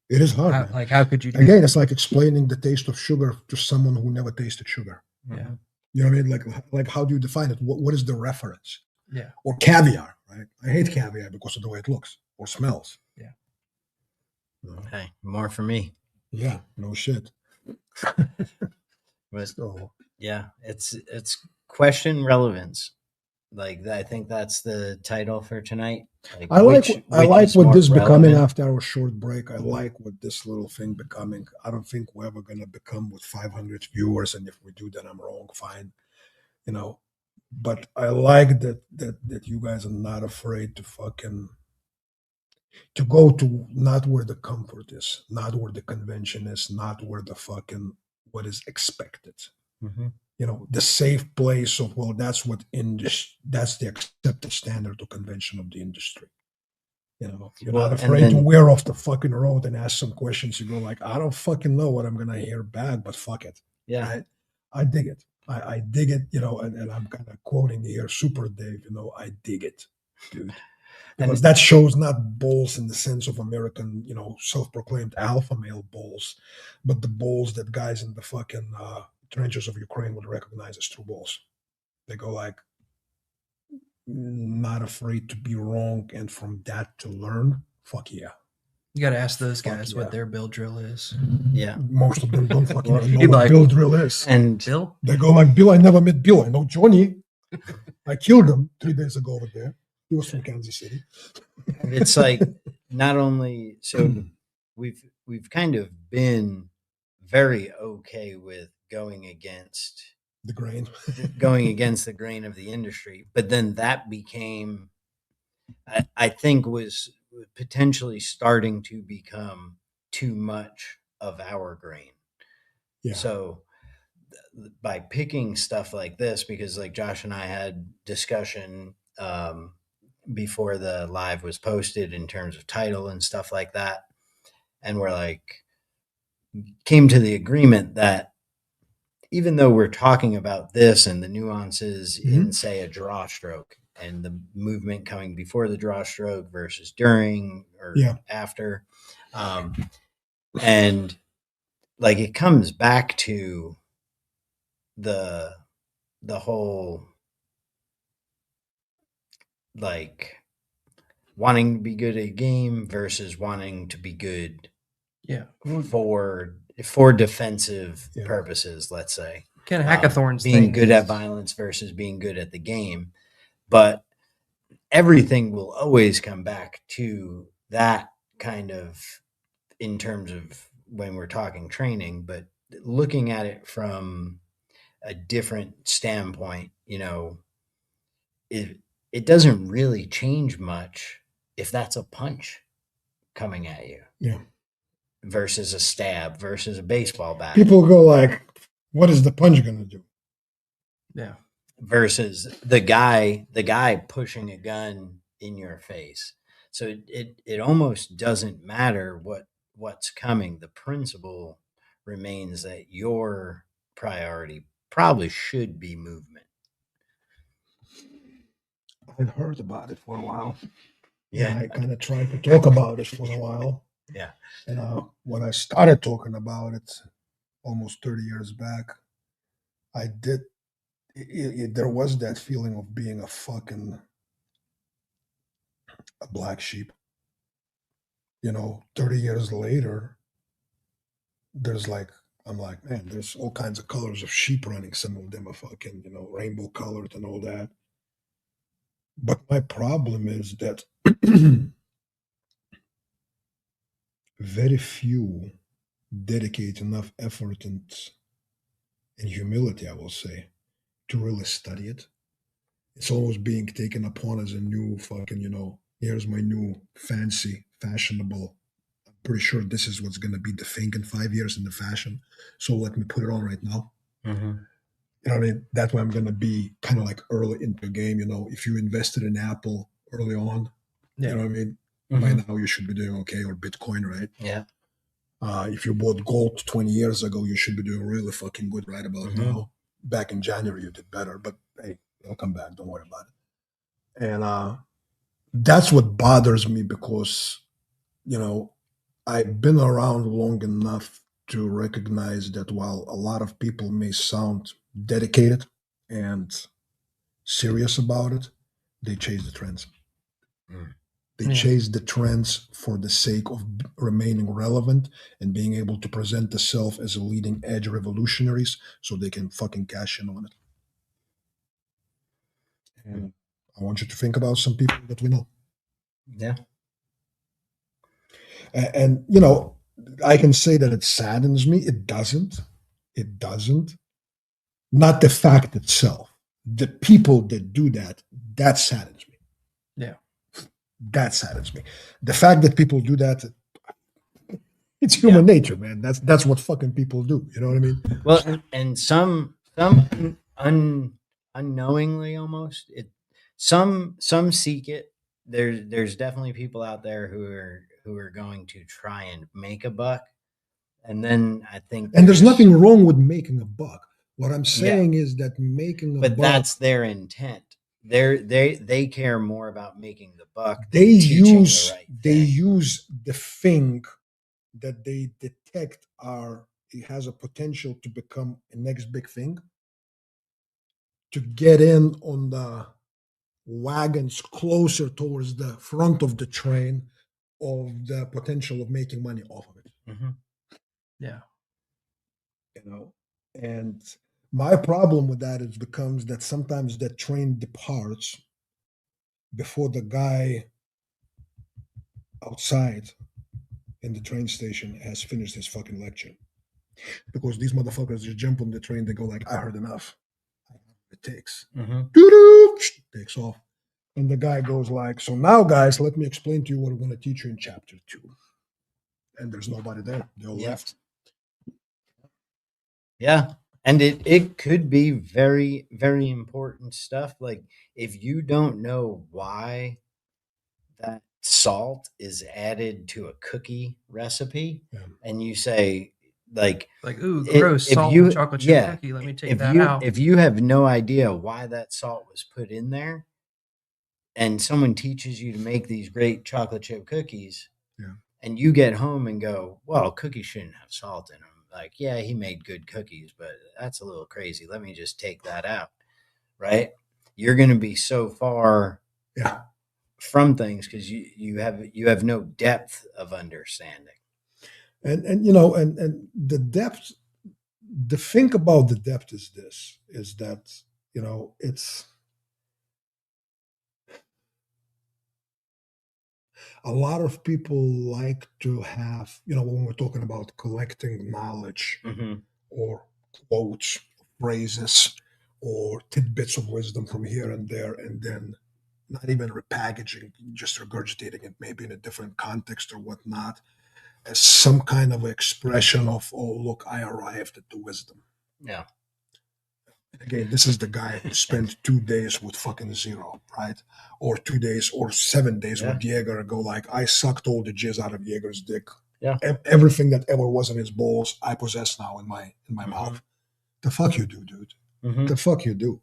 it is hard, man. Like, how could you do Again, that? it's like explaining the taste of sugar to someone who never tasted sugar. Yeah. You know what I mean? Like how do you define it? What is the reference? Yeah. Or caviar, right? I hate caviar because of the way it looks or smells. Yeah. Hey, more for me. Yeah, no shit. But So yeah, it's question relevance. Like I think that's the title for tonight. Like I like is what more this becoming relevant. after our short break. I like what this little thing becoming. I don't think we're ever gonna become with 500 viewers, and if we do, then I'm wrong. Fine, you know. But I like that you guys are not afraid to fucking to go to not where the comfort is, not where the convention is, not where the fucking what is expected. Mhm. You know, the safe place of well, that's what that's the accepted standard or convention of the industry. You know, you're Well, not and afraid to then- wear off the fucking road and ask some questions. You go like, I don't fucking know what I'm gonna hear back, but fuck it. Yeah. I dig it. I dig it, you know, and I'm kind of quoting here, Super Dave, you know, I dig it, dude. Because that shows not balls in the sense of American, you know, self-proclaimed alpha male balls, but the balls that guys in the fucking trenches of Ukraine would recognize as true balls. They go like, not afraid to be wrong, and from that to learn. Fuck yeah. You got to ask those Fuck guys yeah. what their build drill is. Yeah. Most of them don't fucking Well, even know you'd what like- Bill drill is. And Bill? They go like, Bill, I never met Bill. I know Johnny. I killed him 3 days ago over there. He was from Kansas City. it's like not only so we've kind of been very okay with going against the grain. the grain of the industry, but then that became I think was potentially starting to become too much of our grain. Yeah. So by picking stuff like this, because like Josh and I had discussion before the live was posted in terms of title and stuff like that, and we're like came to the agreement that even though we're talking about this and the nuances in say a draw stroke and the movement coming before the draw stroke versus during or after, and like it comes back to the whole like wanting to be good at a game versus wanting to be good for defensive purposes, let's say. Kind of hackathorns being thing good at violence versus being good at the game. But everything will always come back to that kind of in terms of when we're talking training, but looking at it from a different standpoint, you know, it doesn't really change much if that's a punch coming at you. Yeah. Versus a stab versus a baseball bat. People go like, what is the punch going to do? Yeah. Versus the guy pushing a gun in your face. So it almost doesn't matter what's coming. The principle remains that your priority probably should be movement. I'd heard about it for a while. Yeah. I kind of tried to talk about it for a while. Yeah. And when I started talking about it almost 30 years back, I did. There was that feeling of being a black sheep. You know, 30 years later, there's like, I'm like, man, there's all kinds of colors of sheep running. Some of them are fucking, you know, rainbow colored and all that. But my problem is that very few dedicate enough effort and and humility, I will say, to really study it. It's almost being taken upon as a new fucking, here's my new fancy, fashionable. I'm pretty sure this is what's going to be the thing in 5 years in the fashion. So let me put it on right now. Mm-hmm. You know what I mean? That's why I'm going to be kind of like early into the game. If you invested in Apple early on, Yeah. you know what I mean? Mm-hmm. By now you should be doing okay, or Bitcoin, right? Yeah. If you bought gold 20 years ago, you should be doing really fucking good right about Mm-hmm. now. Back in January, you did better, but hey, it'll come back. Don't worry about it. And that's what bothers me because, I've been around long enough to recognize that while a lot of people may sound dedicated and serious about it, they chase the trends. They Yeah. chase the trends for the sake of remaining relevant and being able to present themselves as a leading edge revolutionaries so they can fucking cash in on it. And I want you to think about some people that we know. Yeah. And I can say that it saddens me. It doesn't. It doesn't. Not the fact itself. The people that do that, that saddens me. Yeah. That saddens me. The fact that people do that, it's human nature, man. That's what fucking people do. You know what I mean? Well, and some unknowingly almost some seek it. There's definitely people out there who are going to try and make a buck, and then I think And there's nothing wrong with making a buck. What I'm saying is that making a but buck, that's their intent. They care more about making the buck. They than teaching use the right they thing. use the thing that they detect it has a potential to become a next big thing to get in on the wagons closer towards the front of the train of the potential of making money off of it. Mm-hmm. Yeah. And my problem with that is becomes that sometimes that train departs before the guy outside in the train station has finished his fucking lecture. Because these motherfuckers just jump on the train, they go like, I heard enough. It takes. Mm-hmm. Doo-doo, takes off. And the guy goes like, so now guys, let me explain to you what I'm going to teach you in chapter 2. And there's nobody there. They all left. Yeah. And it could be very, very important stuff. Like if you don't know why that salt is added to a cookie recipe, and you say like ooh, gross, if salt you and chocolate chip cookie. Let me take that out. if you have no idea why that salt was put in there, and someone teaches you to make these great chocolate chip cookies, and you get home and go, well, cookies shouldn't have salt in them. Like, yeah, he made good cookies, but that's a little crazy. Let me just take that out. Right? You're going to be so far from things because you have no depth of understanding. And the depth, the thing about the depth is this, is that, it's a lot of people like to have, when we're talking about collecting knowledge or quotes, phrases, or tidbits of wisdom from here and there, and then not even repackaging, just regurgitating it maybe in a different context or whatnot, as some kind of expression of, oh, look, I arrived at the wisdom. Yeah. Again, this is the guy who spent 2 days with fucking zero, right? Or 2 days or 7 days with Jaeger and go like, I sucked all the jizz out of Jaeger's dick. Yeah. Everything that ever was in his balls, I possess now in my mouth. The fuck you do, dude. The fuck you do.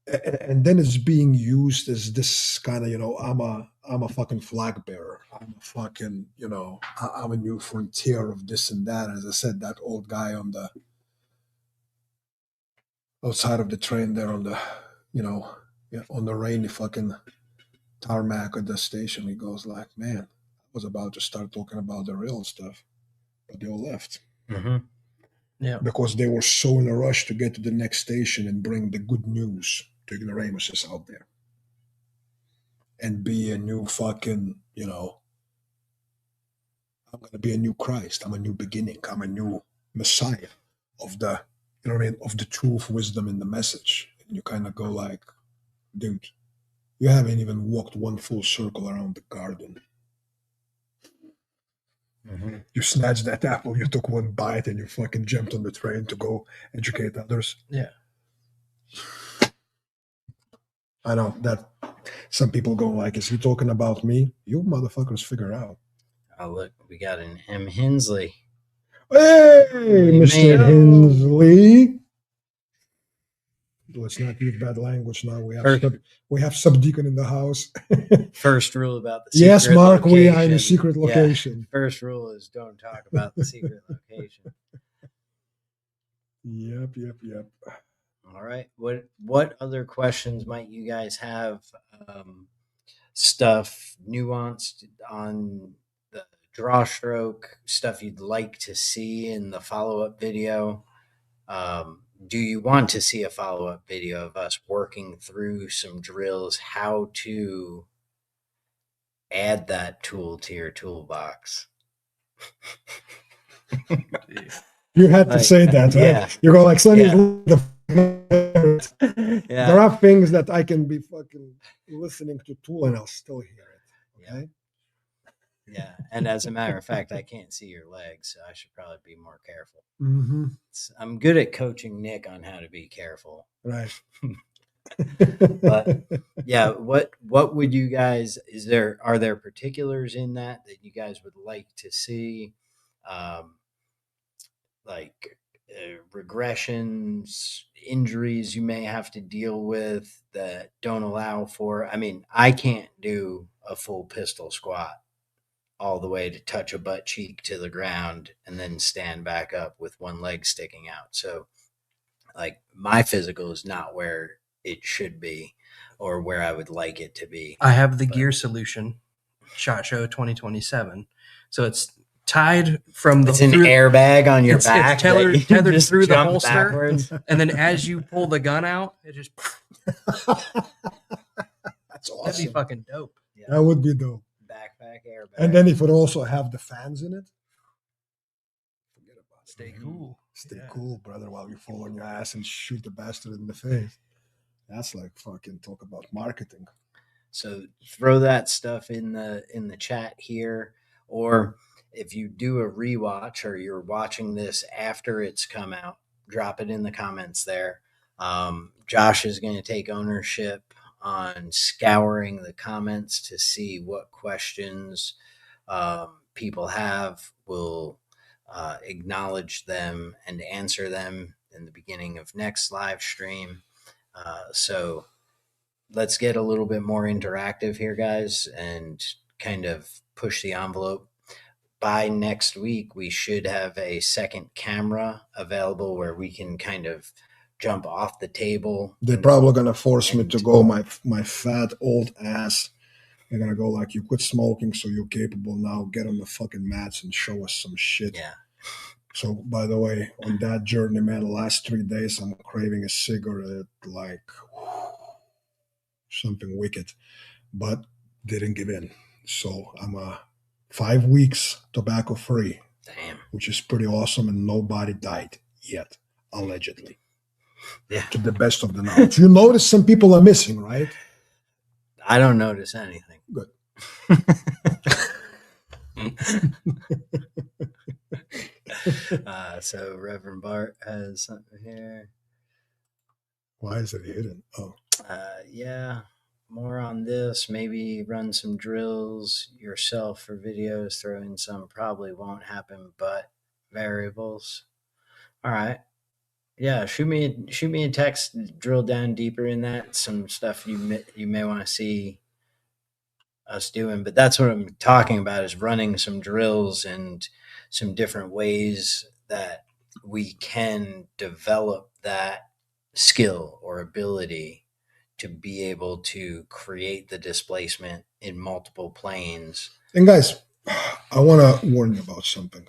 And then it's being used as this kind of, I'm a fucking flag bearer. I'm a fucking, I'm a new frontier of this and that. As I said, that old guy on the outside of the train there on the, on the rainy fucking tarmac at the station, he goes like, man, I was about to start talking about the real stuff, but they all left. Yeah. Because they were so in a rush to get to the next station and bring the good news to ignoramuses out there. And be a new fucking, I'm going to be a new Christ. I'm a new beginning. I'm a new Messiah. of the, you know what I mean, of the truth, wisdom in the message. And you kind of go like, dude, you haven't even walked one full circle around the garden. Mm-hmm. You snatched that apple, you took one bite, and you fucking jumped on the train to go educate others. Yeah. I know that some people go like, is he talking about me? You motherfuckers figure out. Oh, look, we got an M. Hensley. Hey, Hey, Mr. man. Hensley. Let's not use bad language now. We have subdeacon in the house. First rule about the Yes, secret Mark, we are in a location. secret Yeah, location. first rule is don't talk about the secret location. Yep. All right. What other questions might you guys have? Stuff nuanced on the draw stroke, stuff you'd like to see in the follow-up video. Do you want to see a follow-up video of us working through some drills, how to add that tool to your toolbox? You had to Like, say that, right? yeah. You go like, Sonny, Yeah. there are things that I can be fucking listening to Tool and I'll still hear it. Okay. Yeah. And as a matter of fact, I can't see your legs, so I should probably be more careful. Mm-hmm. I'm good at coaching Nick on how to be careful. Right. But yeah, what would you guys, are there particulars in that you guys would like to see? Like regressions, injuries you may have to deal with that don't allow for, I mean, I can't do a full pistol squat all the way to touch a butt cheek to the ground and then stand back up with one leg sticking out. So like my physical is not where it should be or where I would like it to be. I have the gear solution, SHOT Show 2027. So it's tied from the It's an airbag on your it's back. tethered that you just through the jump holster, backwards. and then as you pull the gun out, it just That's that'd awesome. be fucking dope. Yeah. That would be dope. Backpack airbag. And then if it also have the fans in it, forget about it. Stay cool. Stay Yeah. cool, brother, while you fall on your ass and shoot the bastard in the face. That's like fucking talk about marketing. So throw that stuff in the chat here, or if you do a rewatch or you're watching this after it's come out, drop it in the comments there. Josh is going to take ownership on scouring the comments to see what questions people have. We'll acknowledge them and answer them in the beginning of next live stream. So let's get a little bit more interactive here, guys, and kind of push the envelope. By next week, we should have a second camera available where we can kind of jump off the table. They're probably gonna force me to go my fat old ass. They're gonna go like, you quit smoking, so you're capable now. Get on the fucking mats and show us some shit. Yeah. So, by the way, on that journey, man, the last 3 days, I'm craving a cigarette like something wicked, but didn't give in. So I'm 5 weeks tobacco free. Damn. Which is pretty awesome, and nobody died yet, allegedly. Yeah. To the best of the knowledge. You notice some people are missing, right? I don't notice anything. Good. So Reverend Bart has something here. Why is it hidden? Oh. Yeah, more on this. Maybe run some drills yourself for videos. Throw in some probably won't happen, but variables. All right. Yeah, shoot me a text. Drill down deeper in that. Some stuff you may want to see us doing, but that's what I'm talking about, is running some drills and some different ways that we can develop that skill or ability to be able to create the displacement in multiple planes. And guys, I want to warn you about something.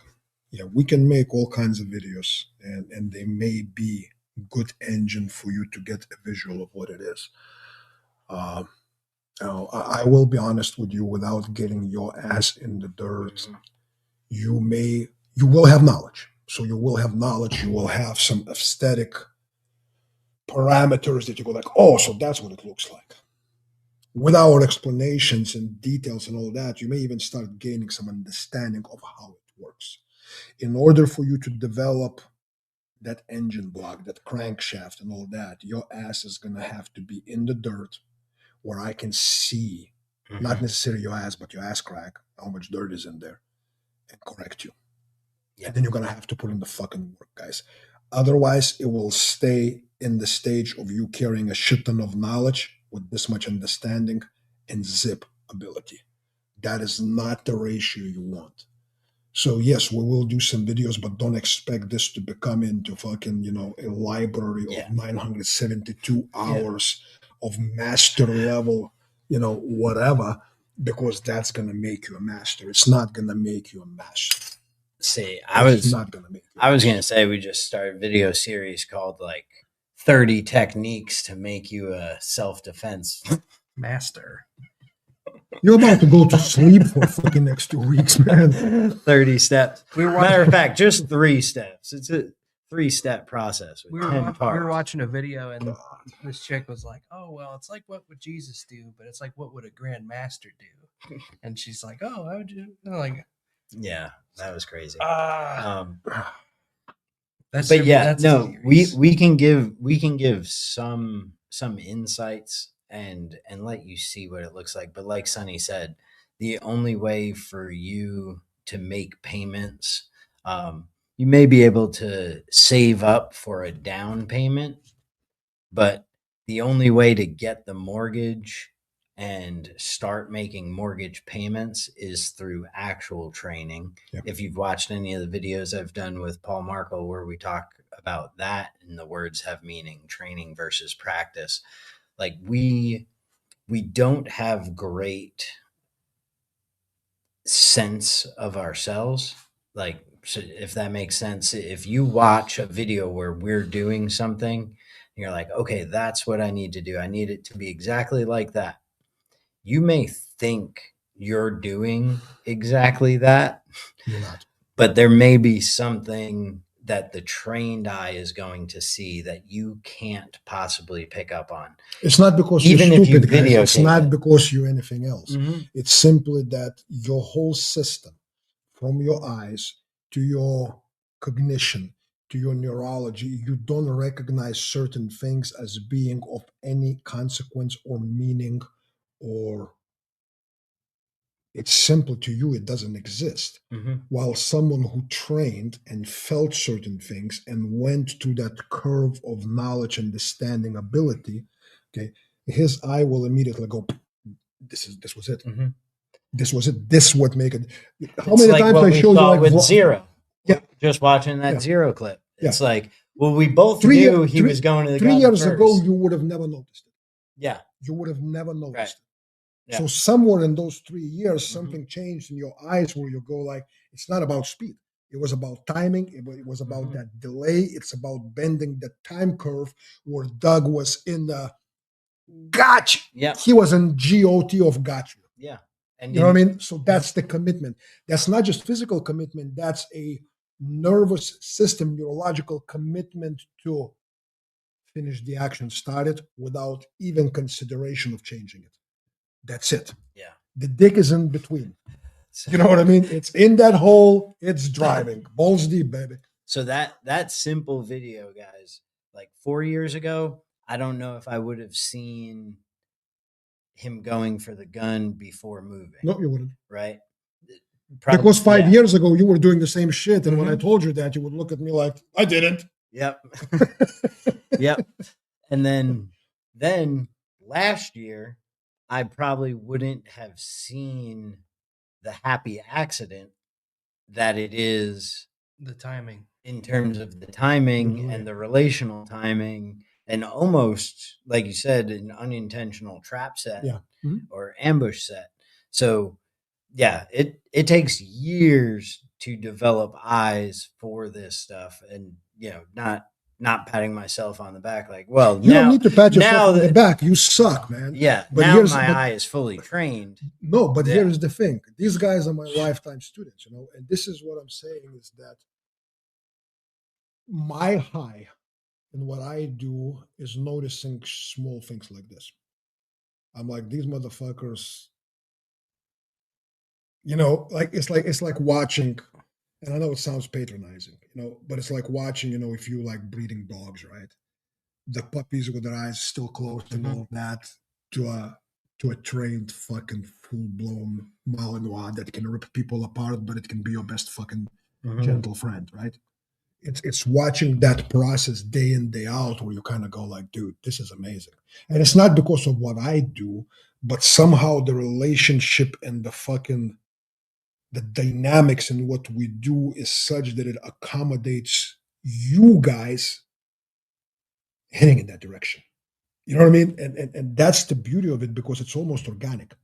Yeah, we can make all kinds of videos, and they may be good engine for you to get a visual of what it is. I will be honest with you, without getting your ass in the dirt, you will have knowledge. So you will have knowledge, you will have some aesthetic parameters that you go like, oh, so that's what it looks like. With our explanations and details and all that, you may even start gaining some understanding of how it works. In order for you to develop that engine block, that crankshaft and all that, your ass is going to have to be in the dirt where I can see, not necessarily your ass, but your ass crack, how much dirt is in there, and correct you. Yeah. And then you're going to have to put in the fucking work, guys. Otherwise, it will stay in the stage of you carrying a shit ton of knowledge with this much understanding and zip ability. That is not the ratio you want. So yes, we will do some videos, but don't expect this to become into fucking, a library of 972 hours of master level, whatever, because that's going to make you a master. It's not going to make you a master. See, I was not going to make you. I was going to say we just started a video series called like 30 techniques to make you a self-defense master. You're about to go to sleep for fucking next 2 weeks, man. 30 steps. Matter of fact, just 3 steps. It's a 3-step process. With We were watching a video, and this chick was like, "Oh, well, it's like what would Jesus do, but it's like what would a grand master do?" And she's like, "Oh, I would do like." Yeah, that was crazy. We can give some insights and let you see what it looks like. But like Sonny said, the only way for you to make payments, you may be able to save up for a down payment, but the only way to get the mortgage and start making mortgage payments is through actual training. Yep. If you've watched any of the videos I've done with Paul Markle where we talk about that and the words have meaning, training versus practice, like we don't have great sense of ourselves. Like, so if that makes sense, if you watch a video where we're doing something, you're like, okay, that's what I need to do. I need it to be exactly like that. You may think you're doing exactly that, You're not. But there may be something that the trained eye is going to see that you can't possibly pick up on. It's not because even you're if stupid, you guys. It's not because you're anything else. Mm-hmm. It's simply that your whole system, from your eyes to your cognition to your neurology, you don't recognize certain things as being of any consequence or meaning, or it's simple to you, it doesn't exist. Mm-hmm. While someone who trained and felt certain things and went to that curve of knowledge, understanding, ability, okay, his eye will immediately go, this was it. Mm-hmm. This was it. This would make it. How It's many like times what I we showed you saw like with Zero? Yeah. Just watching that Zero clip. It's like, well, we both Three knew year- he three- was going to the 3 gun years first. ago, you would have never noticed it. Yeah. You would have never noticed Right. it. Yeah. So somewhere in those 3 years, Mhm. something changed in your eyes where you go like, it's not about speed. It was about timing. It was about Mhm. that delay. It's about bending the time curve where Doug was in the gotcha. Yeah. He was in GOT of gotcha. Yeah. And You know what I mean? So that's the commitment. That's not just physical commitment. That's a nervous system, neurological commitment to finish the action started without even consideration of changing it. That's it. Yeah. The dick is in between. You know what I mean? It's in that hole. It's driving. Balls deep, baby. So that simple video, guys, like 4 years ago, I don't know if I would have seen him going for the gun before moving. No, you wouldn't. Right? Because 5 years ago, you were doing the same shit. And when I Mhm. told you that, you would look at me like, I didn't. Yep. Yep. And then last year, I probably wouldn't have seen the happy accident that it is The timing. in terms of the timing and the relational timing, and almost, like you said, an unintentional trap set Yeah. Mhm. or ambush set. So yeah, it takes years to develop eyes for this stuff, and not patting myself on the back like, well, You now, don't need to pat yourself now on the that- back. You suck, man. yeah, But now here's- my but- eye is fully trained. No, but Yeah. here's the thing. These guys are my lifetime students, and this is what I'm saying is that my high in what I do is noticing small things like this. I'm like, these motherfuckers, like it's like watching, and I know it sounds patronizing, but it's like watching, if you like breeding dogs, right? The puppies with their eyes still closed and all that to a trained fucking full blown Malinois that can rip people apart, but it can be your best fucking gentle friend, right? It's watching that process day in, day out where you kind of go like, dude, this is amazing. And it's not because of what I do, but somehow the relationship and the dynamics in what we do is such that it accommodates you guys heading in that direction. You know what I mean? And that's the beauty of it, because it's almost organic.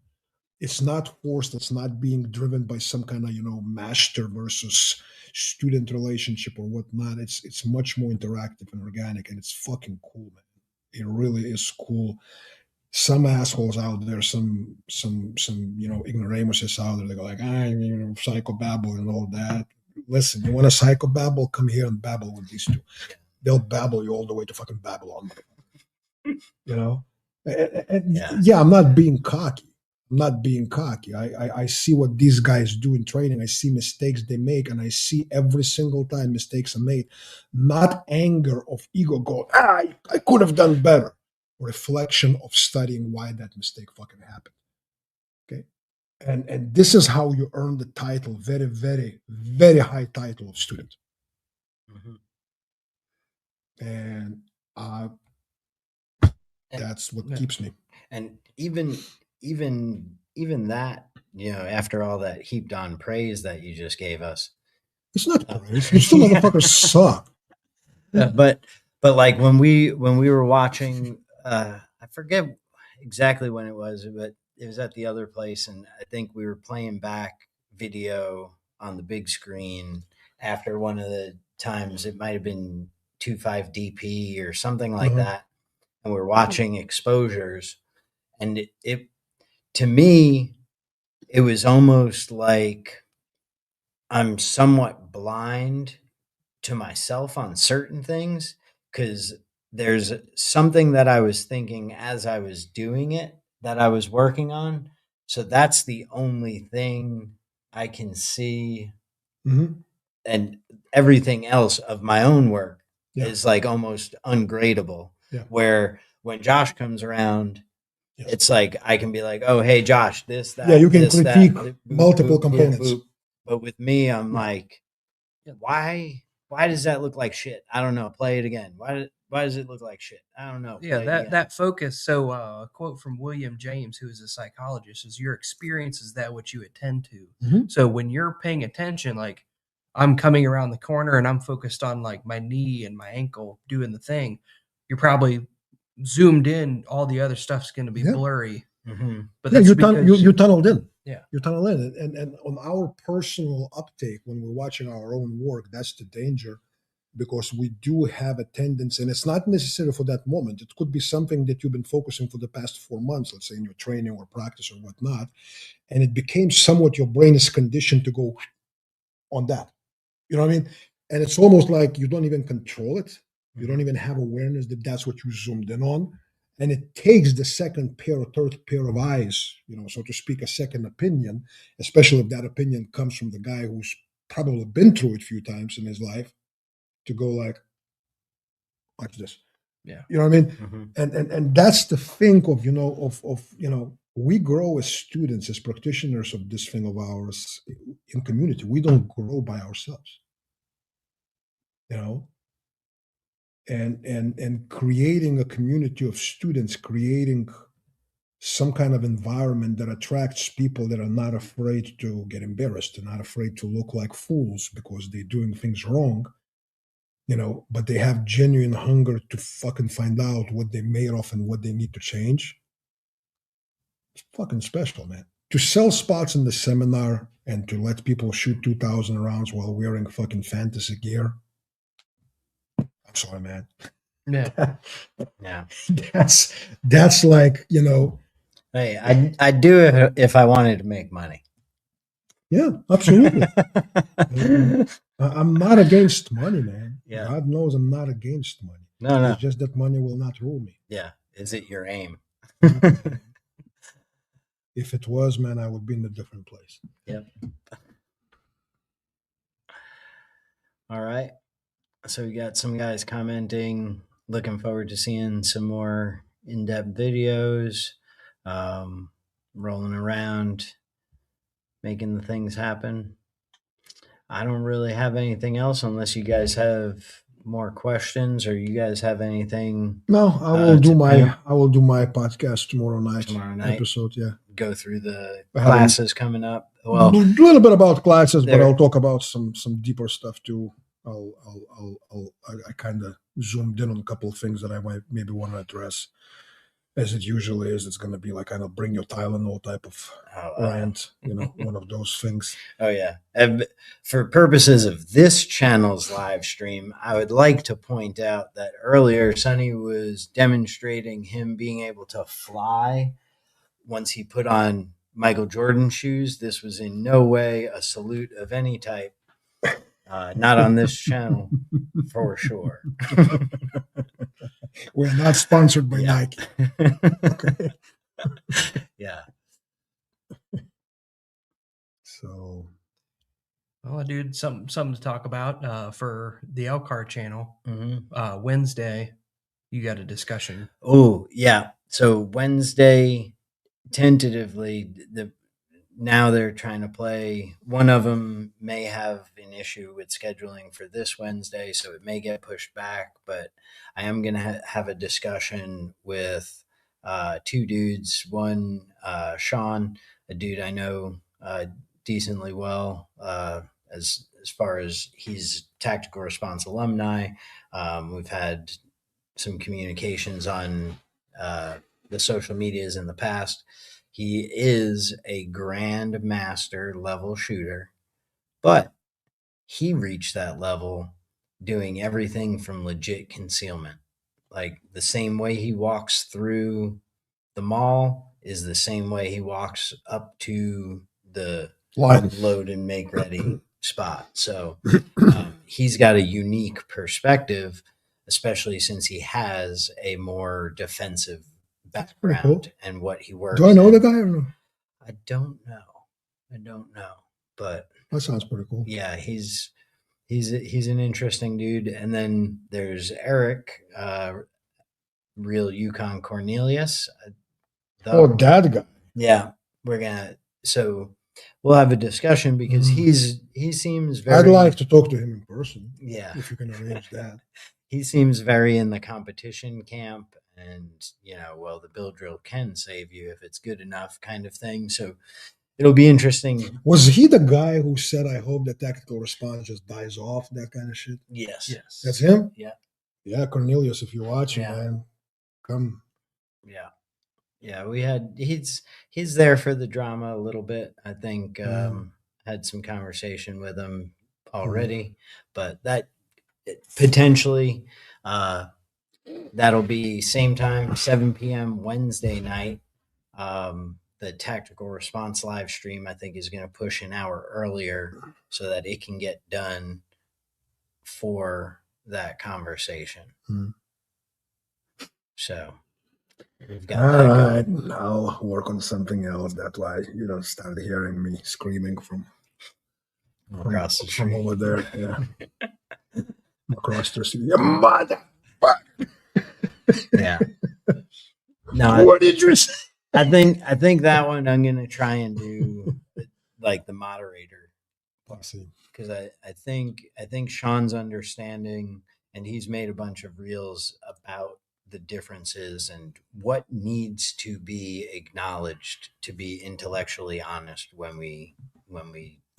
It's not forced. It's not being driven by some kind of, master versus student relationship or whatnot. It's much more interactive and organic, and it's fucking cool, man. It really is cool. Some assholes out there, some ignoramuses out there, they go like, psychobabble and all that. Listen, you want a psychobabble? Come here and babble with these two. They'll babble you all the way to fucking Babylon. Yeah, I'm not being cocky. I see what these guys do in training. I see mistakes they make, and I see every single time mistakes are made. Not anger of ego going, I could have done better. Reflection of studying why that mistake fucking happened. Okay. And this is how you earn the title, very, very, very high title of student. And that's what keeps me. And even that, after all that heaped on praise that you just gave us, it's not praise. You still motherfuckers suck. But like when we were watching, I forget exactly when it was, but it was at the other place, and I think we were playing back video on the big screen after one of the times. It might have been 2.5 DP or something like that, and we're watching exposures, and it to me, it was almost like I'm somewhat blind to myself on certain things, because there's something that I was thinking as I was doing it that I was working on. So that's the only thing I can see. And everything else of my own work is like almost ungradable. Where when Josh comes around, it's like I can be like, oh, hey, Josh, this, that. Yeah, you can this, critique that, multiple components. But with me, I'm like, why does that look like shit? I don't know. Play it again. Why does it look like shit? I don't know. Yeah, that focus. So a quote from William James, who is a psychologist, is your experience is that what you attend to. So when you're paying attention, like I'm coming around the corner and I'm focused on like my knee and my ankle doing the thing, you're probably zoomed in. All the other stuff's going to be blurry. But that's you tunneled in. Yeah, you're tunneled in, and on our personal uptake when we're watching our own work, that's the danger. Because we do have a tendency, and it's not necessary for that moment. It could be something that you've been focusing for the past 4 months, let's say in your training or practice or whatnot, and it became somewhat your brain is conditioned to go on that. You know what I mean? And it's almost like you don't even control it. You don't even have awareness that that's what you zoomed in on. And it takes the second pair or third pair of eyes, so to speak, a second opinion, especially if that opinion comes from the guy who's probably been through it a few times in his life, to go like, watch this. Yeah. You know what I mean? And that's the thing of we grow as students, as practitioners of this thing of ours in community. We don't grow by ourselves. And creating a community of students, creating some kind of environment that attracts people that are not afraid to get embarrassed, and not afraid to look like fools because they're doing things wrong. But they have genuine hunger to fucking find out what they're made of and what they need to change. It's fucking special, man. To sell spots in the seminar and to let people shoot 2,000 rounds while wearing fucking fantasy gear. I'm sorry, man. Yeah. Yeah. That's like, Hey, I'd do it if I wanted to make money. Yeah, absolutely. I'm not against money, man. Yeah. God knows I'm not against money. No, no. It's just that money will not rule me. Yeah. Is it your aim? If it was, man, I would be in a different place. Yep. All right. So we got some guys commenting, looking forward to seeing some more in-depth videos, rolling around, making the things happen. I don't really have anything else unless you guys have more questions, or you guys have anything. No, I will do Tim? I will do my podcast tomorrow night. Tomorrow night. Episode, yeah. Go through the I haven't- classes coming up. Well, a little bit about classes, but there- I'll talk about some deeper stuff too. I kind of zoomed in on a couple of things that I might maybe want to address, as it usually is. It's going to be like kind of bring your Tylenol type of rant, one of those things. Oh yeah. For purposes of this channel's live stream, I would like to point out that earlier Sonny was demonstrating him being able to fly once he put on Michael Jordan shoes. This was in no way a salute of any type. Not on this channel, for sure. We're not sponsored by Yeah. Nike. Okay. Yeah. So, Well, dude, something to talk about for the Elcar channel. Mm-hmm. Wednesday, you got a discussion. Oh, yeah. So Wednesday, tentatively, now they're trying to play. One of them may have an issue with scheduling for this Wednesday, so it may get pushed back. But I am going to have a discussion with two dudes. One, Sean, a dude I know decently well, as far as he's tactical response alumni. We've had some communications on the social medias in the past. He is a grand master level shooter, but he reached that level doing everything from legit concealment. Like the same way he walks through the mall is the same way he walks up to the line. load and make ready spot. So he's got a unique perspective, especially since he has a more defensive background cool. and what he works. Do I know in. the guy or no? I don't know, but That sounds pretty cool. yeah, he's an interesting dude. And then there's Eric, real Yukon Cornelius. Oh, that guy. Yeah, so we'll have a discussion because he seems very. I'd like to talk to him in person. Yeah, if you can arrange that. He seems very in the competition camp, and well, the build drill can save you if it's good enough, kind of thing. So it'll be interesting. Was he the guy who said, "I hope that tactical response just dies off"? That kind of shit. Yes. That's him. Yeah. Yeah, Cornelius, if you're watching, Yeah. man, come. Yeah. He's there for the drama a little bit. I think had some conversation with him already, but that potentially that'll be same time, 7 p.m. Wednesday night. The tactical response live stream, I think, is going to push an hour earlier so that it can get done for that conversation. So we've got All that right, I'll work on something else. That's why you don't start hearing me screaming from across the from street. over there. Yeah, across the street. Mother. Yeah. No, What did you say? I think that one I'm gonna try and do like the moderator, because I think Sean's understanding, and he's made a bunch of reels about the differences and what needs to be acknowledged to be intellectually honest when we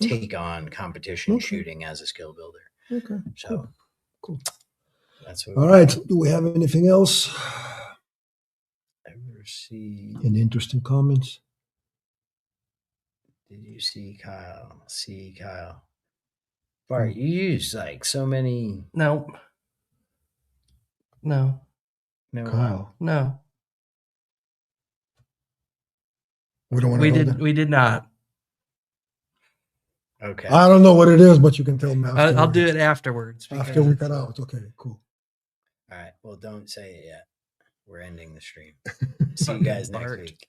take on competition shooting as a skill builder. Okay. So cool. That's what. All right. Do we have anything else? Ever see? Any interesting comments? Did you see Kyle? Bart, you use like so many. No. Kyle. No. We don't want to. We did not. Okay. I don't know what it is, but you can tell me I'll do afterwards. it afterwards. After we because- cut out. Okay, cool. All right. Well, don't say it yet. We're ending the stream. See you guys next Bart. week.